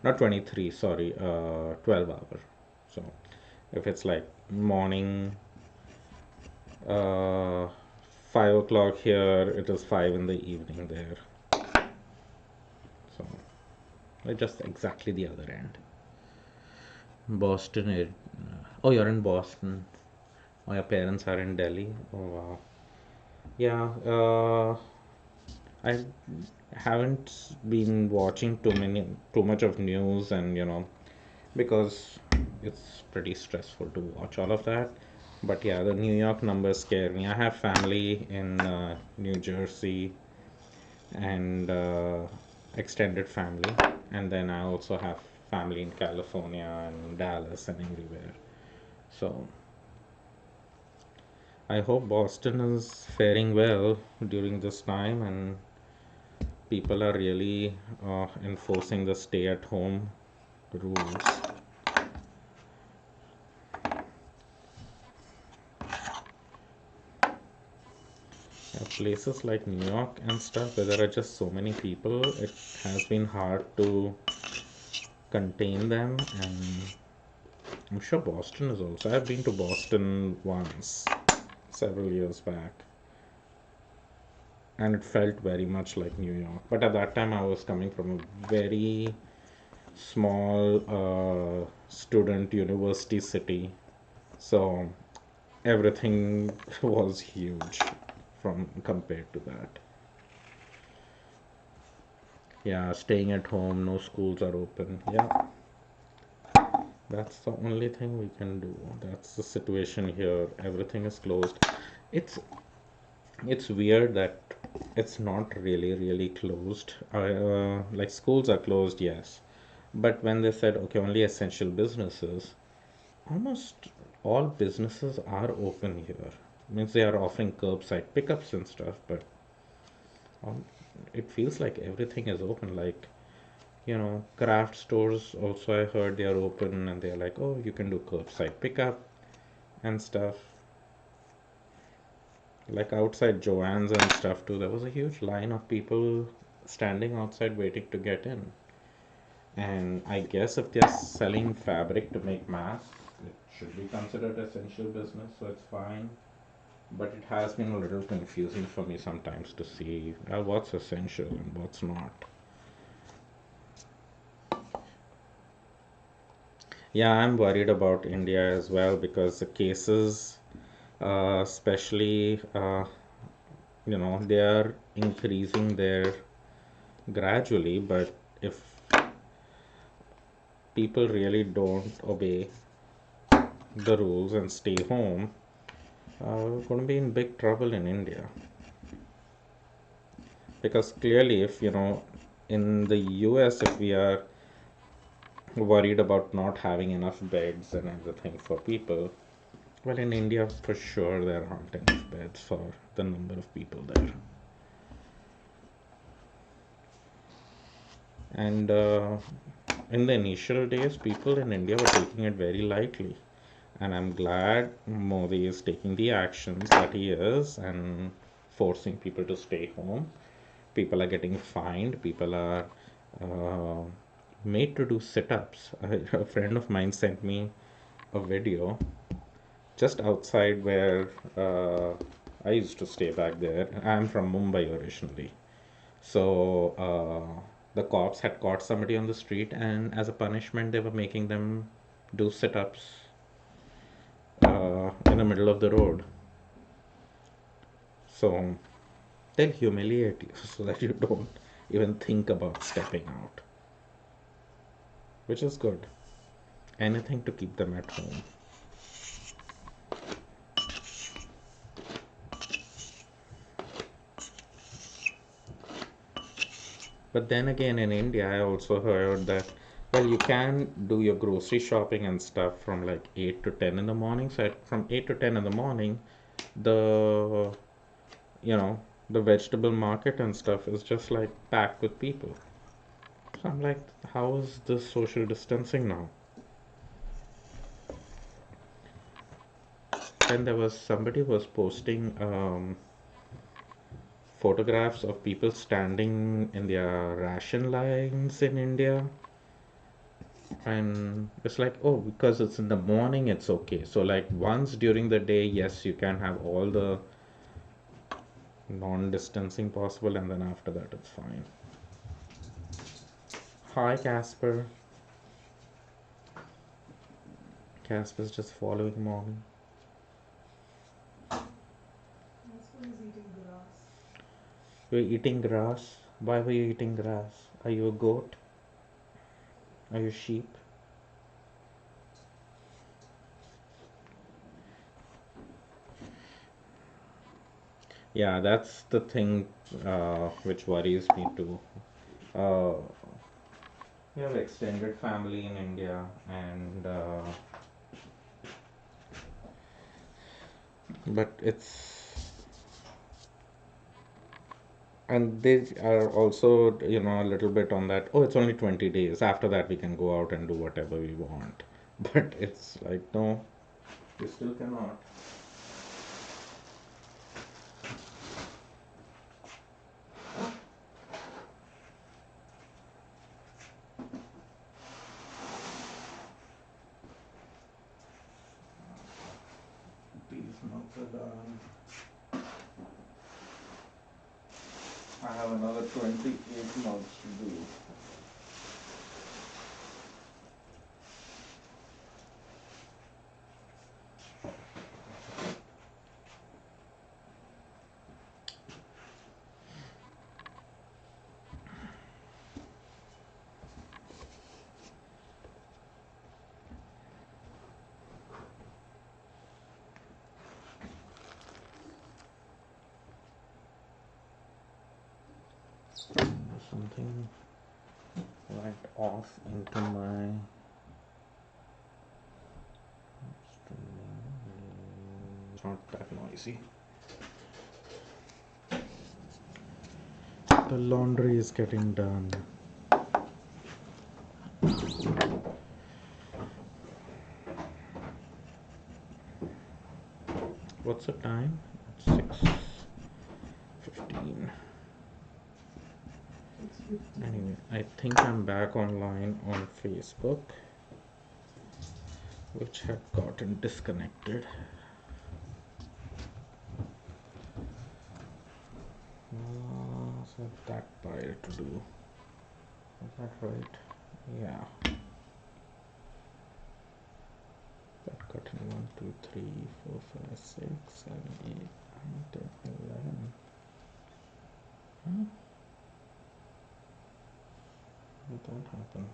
Not 23, sorry, 12 hour. So if it's like morning, uh, 5 o'clock here, it is 5 in the evening there. So like just exactly the other end. Boston, oh, you're in Boston. Oh, your parents are in Delhi. Oh, wow. Yeah, I haven't been watching too much of news, and because it's pretty stressful to watch all of that. But yeah, the New York numbers scare me. I have family in New Jersey and extended family, and then I also have family in California and Dallas and everywhere. So I hope Boston is faring well during this time, and people are really enforcing the stay at home rules. Places like New York and stuff, where there are just so many people, it has been hard to contain them. And I'm sure Boston is also. I've been to Boston once, several years back, and it felt very much like New York. But at that time, I was coming from a very small student university city, so everything was huge from compared to that. Yeah, staying at home, no schools are open. Yeah, that's the only thing we can do. That's the situation here. Everything is closed. It's it's weird that it's not really closed. Like schools are closed, yes, but when they said okay, only essential businesses, almost all businesses are open here. Means they are offering curbside pickups and stuff, but um, it feels like everything is open. Like craft stores also, I heard they are open, and they're like, oh, you can do curbside pickup and stuff. Like outside Joann's and stuff too, there was a huge line of people standing outside waiting to get in. And I guess if they're selling fabric to make masks, it should be considered essential business, so it's fine. But it has been a little confusing for me sometimes to see what's essential and what's not. Yeah, I'm worried about India as well because the cases, especially, they are increasing there gradually. But if people really don't obey the rules and stay home, we're going to be in big trouble in India. Because clearly, if in the US, if we are worried about not having enough beds and everything for people, well, in India, for sure, there aren't enough beds for the number of people there. And in the initial days, people in India were taking it very lightly. And I'm glad Modi is taking the actions that he is and forcing people to stay home. People are getting fined, people are uh, made to do sit ups. A friend of mine sent me a video just outside where I used to stay back there. I'm from Mumbai originally. So the cops had caught somebody on the street, and as a punishment, they were making them do sit ups in the middle of the road. So they'll humiliate you so that you don't even think about stepping out, which is good. Anything to keep them at home. But then again, in India, I also heard that, well, you can do your grocery shopping and stuff from like 8 to 10 in the morning. So from 8 to 10 in the morning, the, you know, the vegetable market and stuff is just like packed with people. I'm like, how is this social distancing now? And there was somebody was posting photographs of people standing in their ration lines in India. And it's like, oh, because it's in the morning, it's okay. So, like, once during the day, yes, you can have all the non distancing possible, and then after that, it's fine. Hi, Casper. Casper's just following mommy. You're eating grass? Why were you eating grass? Are you a goat? Are you sheep? Yeah, that's the thing which worries me too. Uh, we have extended family in India, and but it's and they are also a little bit on that. Oh, it's only 20 days. After that, we can go out and do whatever we want. But it's like no, you still cannot. These notes are done. I have another 28 notes to do. Something went off into my it's not that noisy. The laundry is getting done. What's the time? It's 6:15. Anyway, I think I'm back online on Facebook, which had gotten disconnected. So that pile to do. Is that right? Yeah. That got in 1, 2, 3, 4, 5, 6, 7, 8, 9, 10, 11. Huh? How did that happen?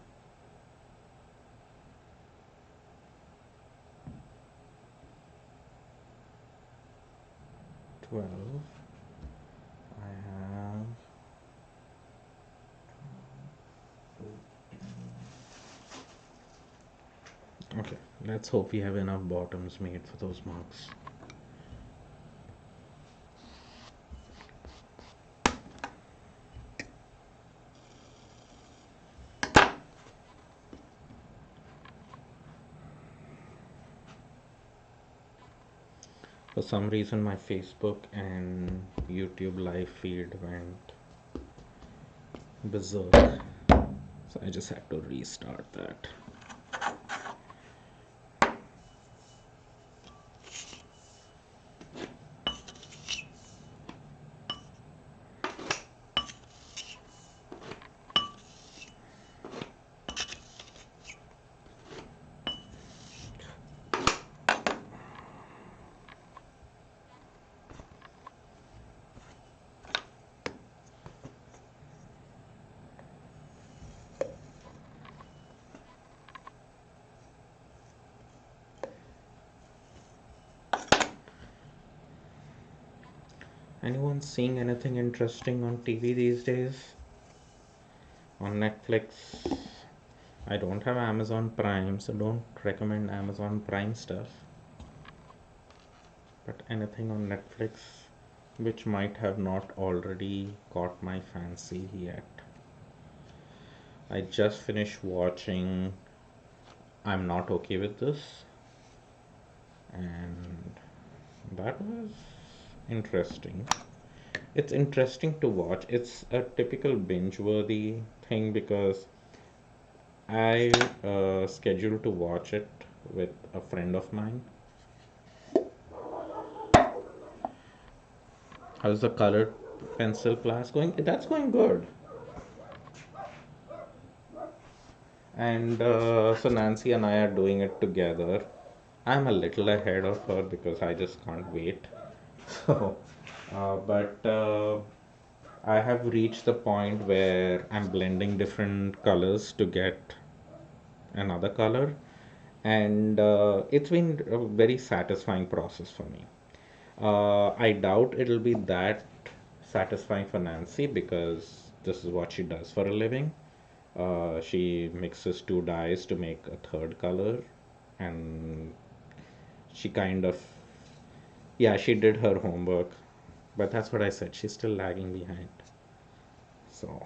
12. I have. Okay, let's hope we have enough bottoms made for those marks. For some reason, my Facebook and YouTube live feed went berserk, so I just had to restart that. Anyone seeing anything interesting on TV these days? On Netflix? I don't have Amazon Prime, so don't recommend Amazon Prime stuff. But anything on Netflix which might have not already caught my fancy yet. I just finished watching I'm Not Okay with This, and that was interesting. It's interesting to watch. It's a typical binge-worthy thing because I scheduled to watch it with a friend of mine. How's the colored pencil class going? That's going good. And so Nancy and I are doing it together. I'm a little ahead of her because I just can't wait. So, but I have reached the point where I'm blending different colors to get another color, and it's been a very satisfying process for me. I doubt it'll be that satisfying for Nancy because this is what she does for a living. She mixes two dyes to make a third color, and she kind of, yeah, she did her homework, but that's what I said. She's still lagging behind. So,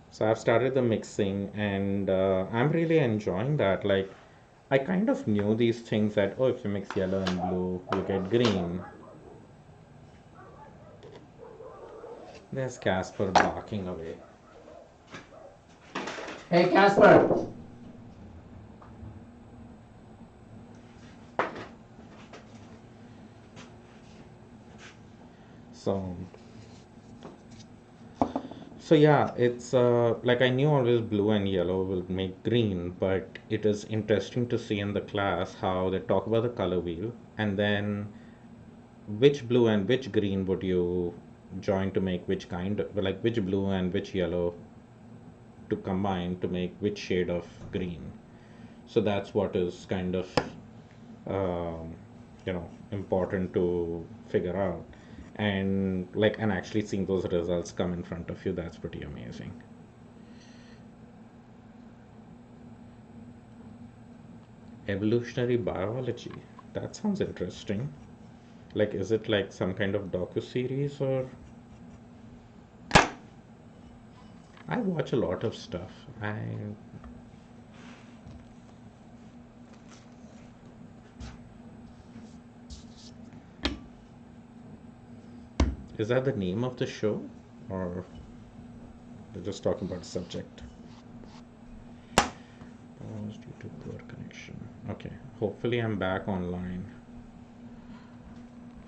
so I've started the mixing, and I'm really enjoying that. Like, I kind of knew these things that, oh, if you mix yellow and blue, you get green. There's Casper barking away. Hey, Casper! So, so yeah, it's like I knew always blue and yellow will make green, but it is interesting to see in the class how they talk about the color wheel and then which blue and which green would you join to make which kind, like which blue and which yellow to combine to make which shade of green. So that's what is kind of um, important to figure out, and like and actually seeing those results come in front of you, that's pretty amazing. Evolutionary biology, that sounds interesting. Like, is it like some kind of docu-series or I watch a lot of stuff. I Is that the name of the show, or they're just talking about the subject? Pause due to poor connection. Okay, hopefully I'm back online.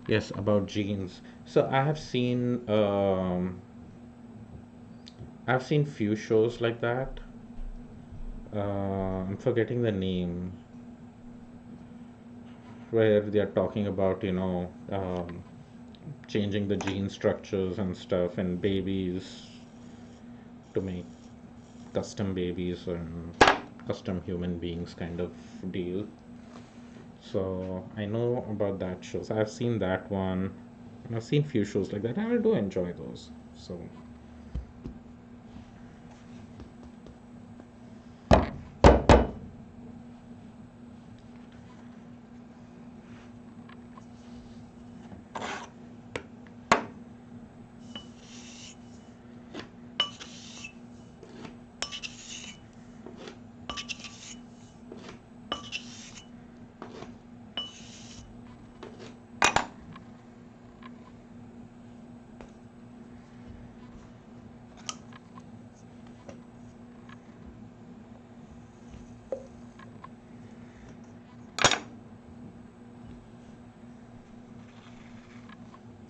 Yes, about genes. So I've seen few shows like that. I'm forgetting the name where they are talking about changing the gene structures and stuff in babies to make custom babies and custom human beings kind of deal. So I know about that shows. I've seen that one. And I've seen few shows like that, and I do enjoy those. So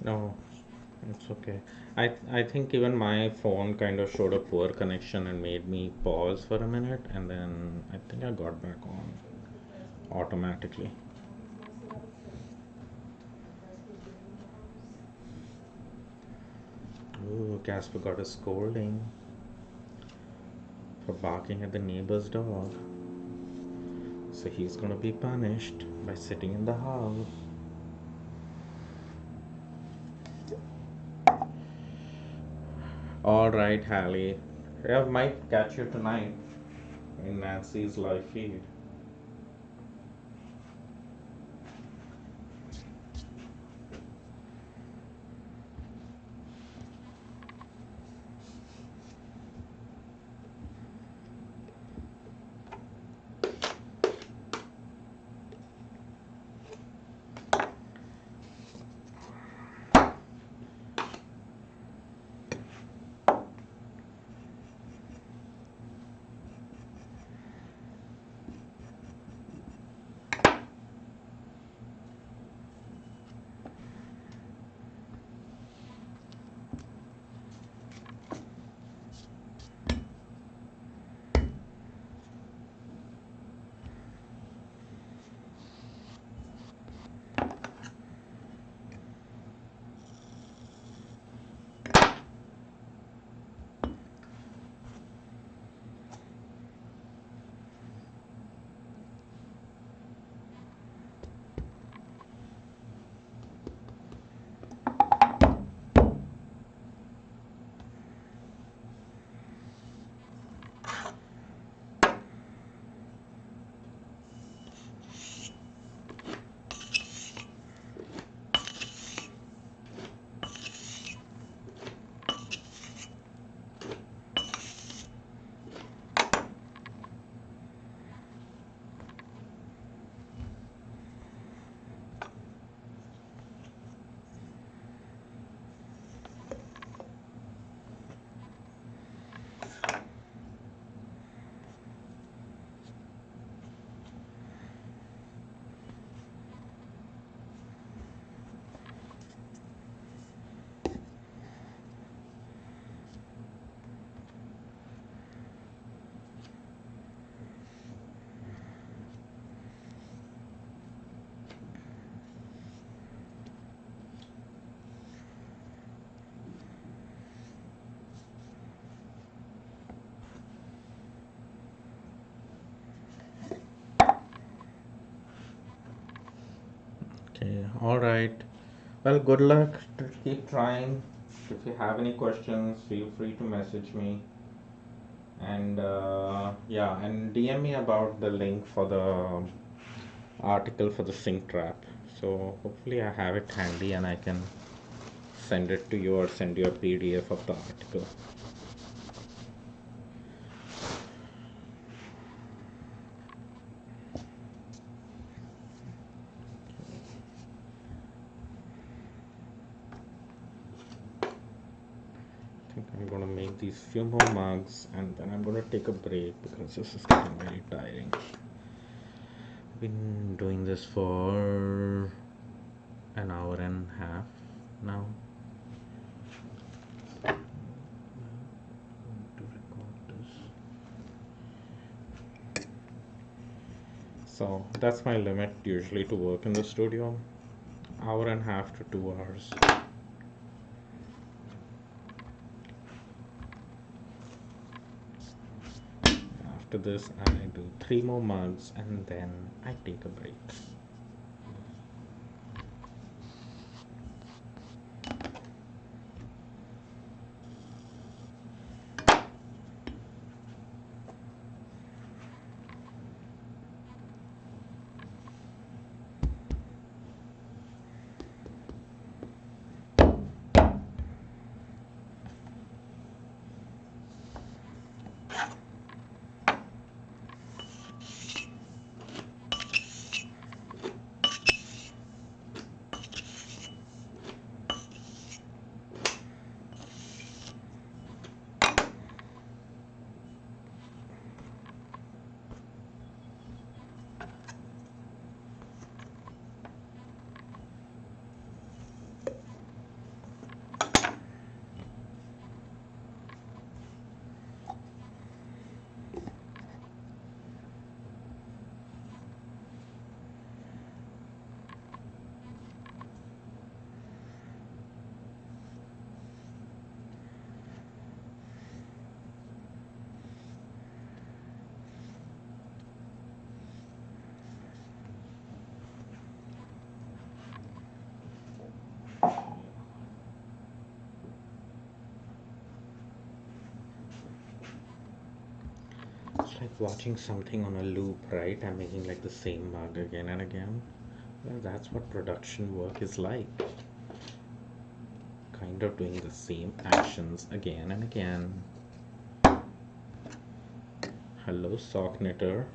no, it's okay. I think even my phone kind of showed a poor connection and made me pause for a minute, and then I think I got back on automatically. Ooh, Casper got a scolding for barking at the neighbor's dog. So he's gonna be punished by sitting in the house. All right, Hallie. I might catch you tonight in Nancy's live feed. Well, good luck. Keep trying. If you have any questions, feel free to message me. And yeah, and DM me about the link for the article for the sink trap. So hopefully I have it handy and I can send it to you or send you a PDF of the article. I think I'm gonna make these few more mugs and then I'm gonna take a break because this is getting very tiring. Been doing this for an hour and a half now. To record this. So that's my limit usually to work in the studio. Hour and a half to 2 hours. After this I do three more mugs and then I take a break. It's like watching something on a loop, right? I'm making like the same mug again and again. Well, that's what production work is like. Kind of doing the same actions again and again. Hello, sock knitter.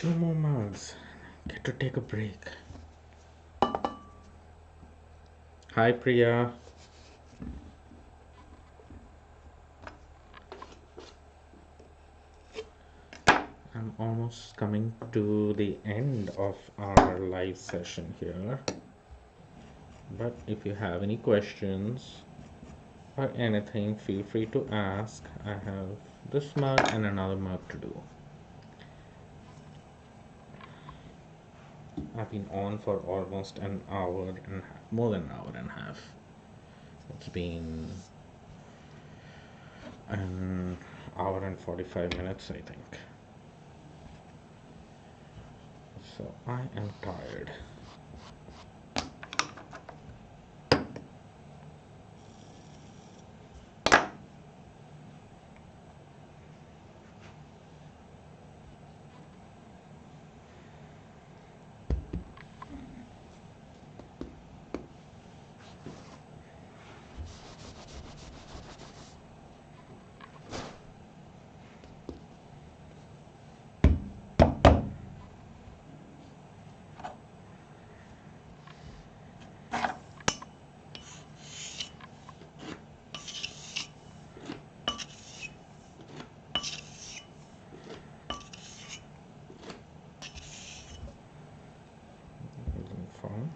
Two more mugs. Get to take a break. Hi, Priya. I'm almost coming to the end of our live session here. But if you have any questions or anything, feel free to ask. I have this mug and another mug to do. I've been on for almost an hour and a half, more than an hour and a half. It's been an hour and 45 minutes, I think. So I am tired. Having fun.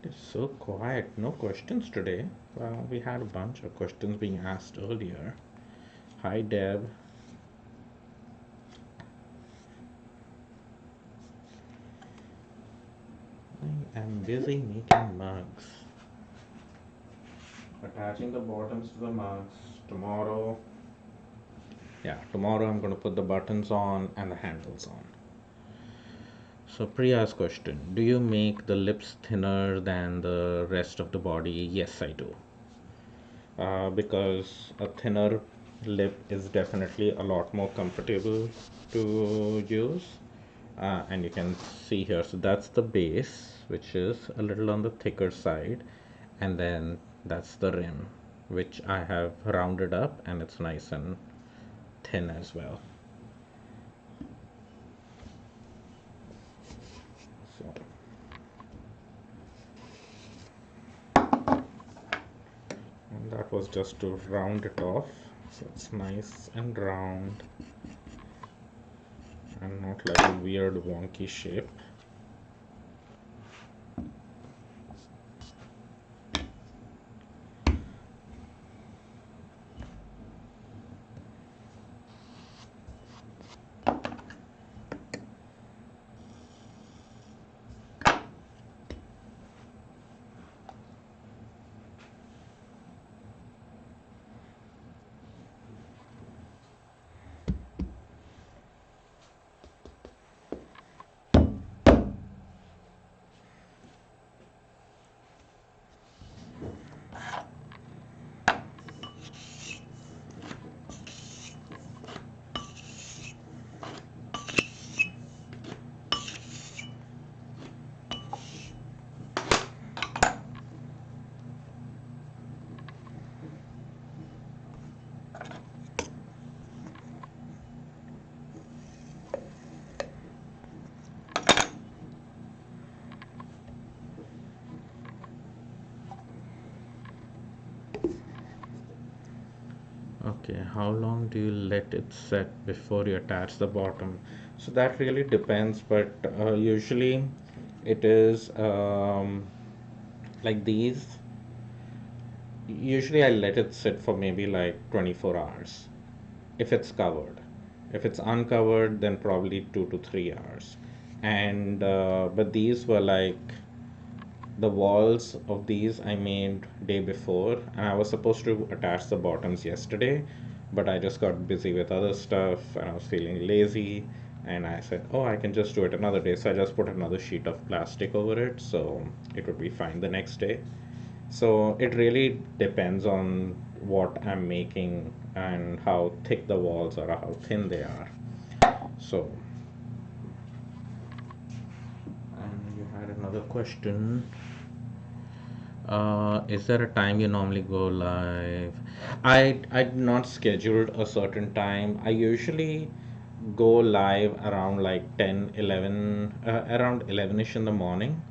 It's so quiet. No questions today. Well, we had a bunch of questions being asked earlier. Hi, Deb. I am busy making mugs. Attaching the bottoms to the mugs. Tomorrow I'm going to put the buttons on and the handles on. So, Priya's question: do you make the lips thinner than the rest of the body? Yes, I do. Because a thinner lip is definitely a lot more comfortable to use. And you can see here, so that's the base, which is a little on the thicker side, and then that's the rim, which I have rounded up and it's nice and thin as well. So, and that was just to round it off, so it's nice and round and not like a weird wonky shape. Okay, how long do you let it set before you attach the bottom? So that really depends, but usually it is like these. Usually I let it sit for maybe like 24 hours if it's covered. If it's uncovered, then probably 2 to 3 hours. And but these were like the walls of these I made day before, and I was supposed to attach the bottoms yesterday, but I just got busy with other stuff and I was feeling lazy. And I said, oh, I can just do it another day. So I just put another sheet of plastic over it so it would be fine the next day. So it really depends on what I'm making and how thick the walls are or how thin they are. So, and you had another question. Is there a time you normally go live? I not scheduled a certain time. I usually go live around like 10, 11, around 11ish in the morning,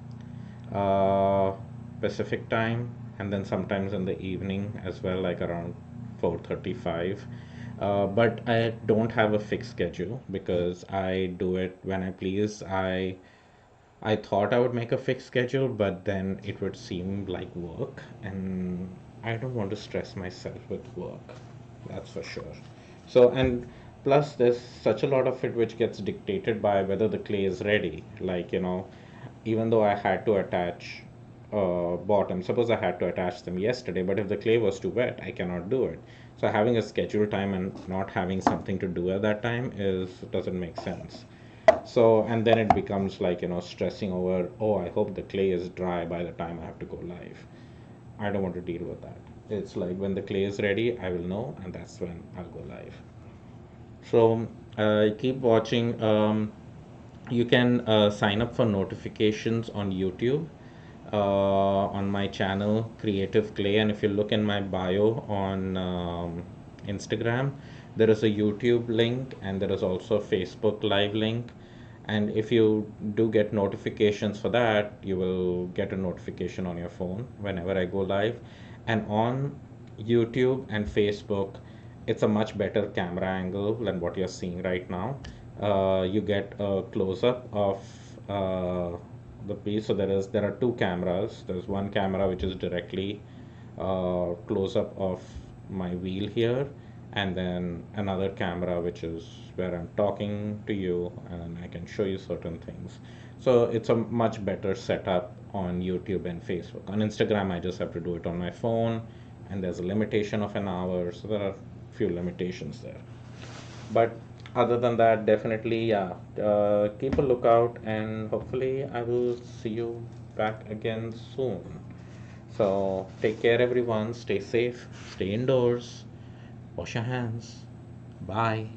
uh, Pacific time, and then sometimes in the evening as well, like around 4:35. But I don't have a fixed schedule because I do it when I please. I thought I would make a fixed schedule, but then it would seem like work, and I don't want to stress myself with work. That's for sure. So, and plus, there's such a lot of it which gets dictated by whether the clay is ready. Like, even though I had to attach bottom, suppose I had to attach them yesterday, but if the clay was too wet, I cannot do it. So, having a scheduled time and not having something to do at that time doesn't make sense. So, and then it becomes like, stressing over, oh, I hope the clay is dry by the time I have to go live. I don't want to deal with that. It's like when the clay is ready, I will know, and that's when I'll go live. So, keep watching. You can sign up for notifications on YouTube, on my channel, Creative Clay. And if you look in my bio on Instagram, there is a YouTube link and there is also a Facebook Live link. And if you do get notifications for that, you will get a notification on your phone whenever I go live. And on YouTube and Facebook, it's a much better camera angle than what you're seeing right now. You get a close up of the piece. So there are two cameras. There's one camera which is directly close up of my wheel here, and then another camera which is where I'm talking to you and I can show you certain things. So it's a much better setup on YouTube and Facebook. On Instagram, I just have to do it on my phone, and there's a limitation of an hour, so there are few limitations there. But other than that, definitely, yeah, keep a lookout, and hopefully I will see you back again soon. So take care, everyone. Stay safe, stay indoors, wash your hands. Bye.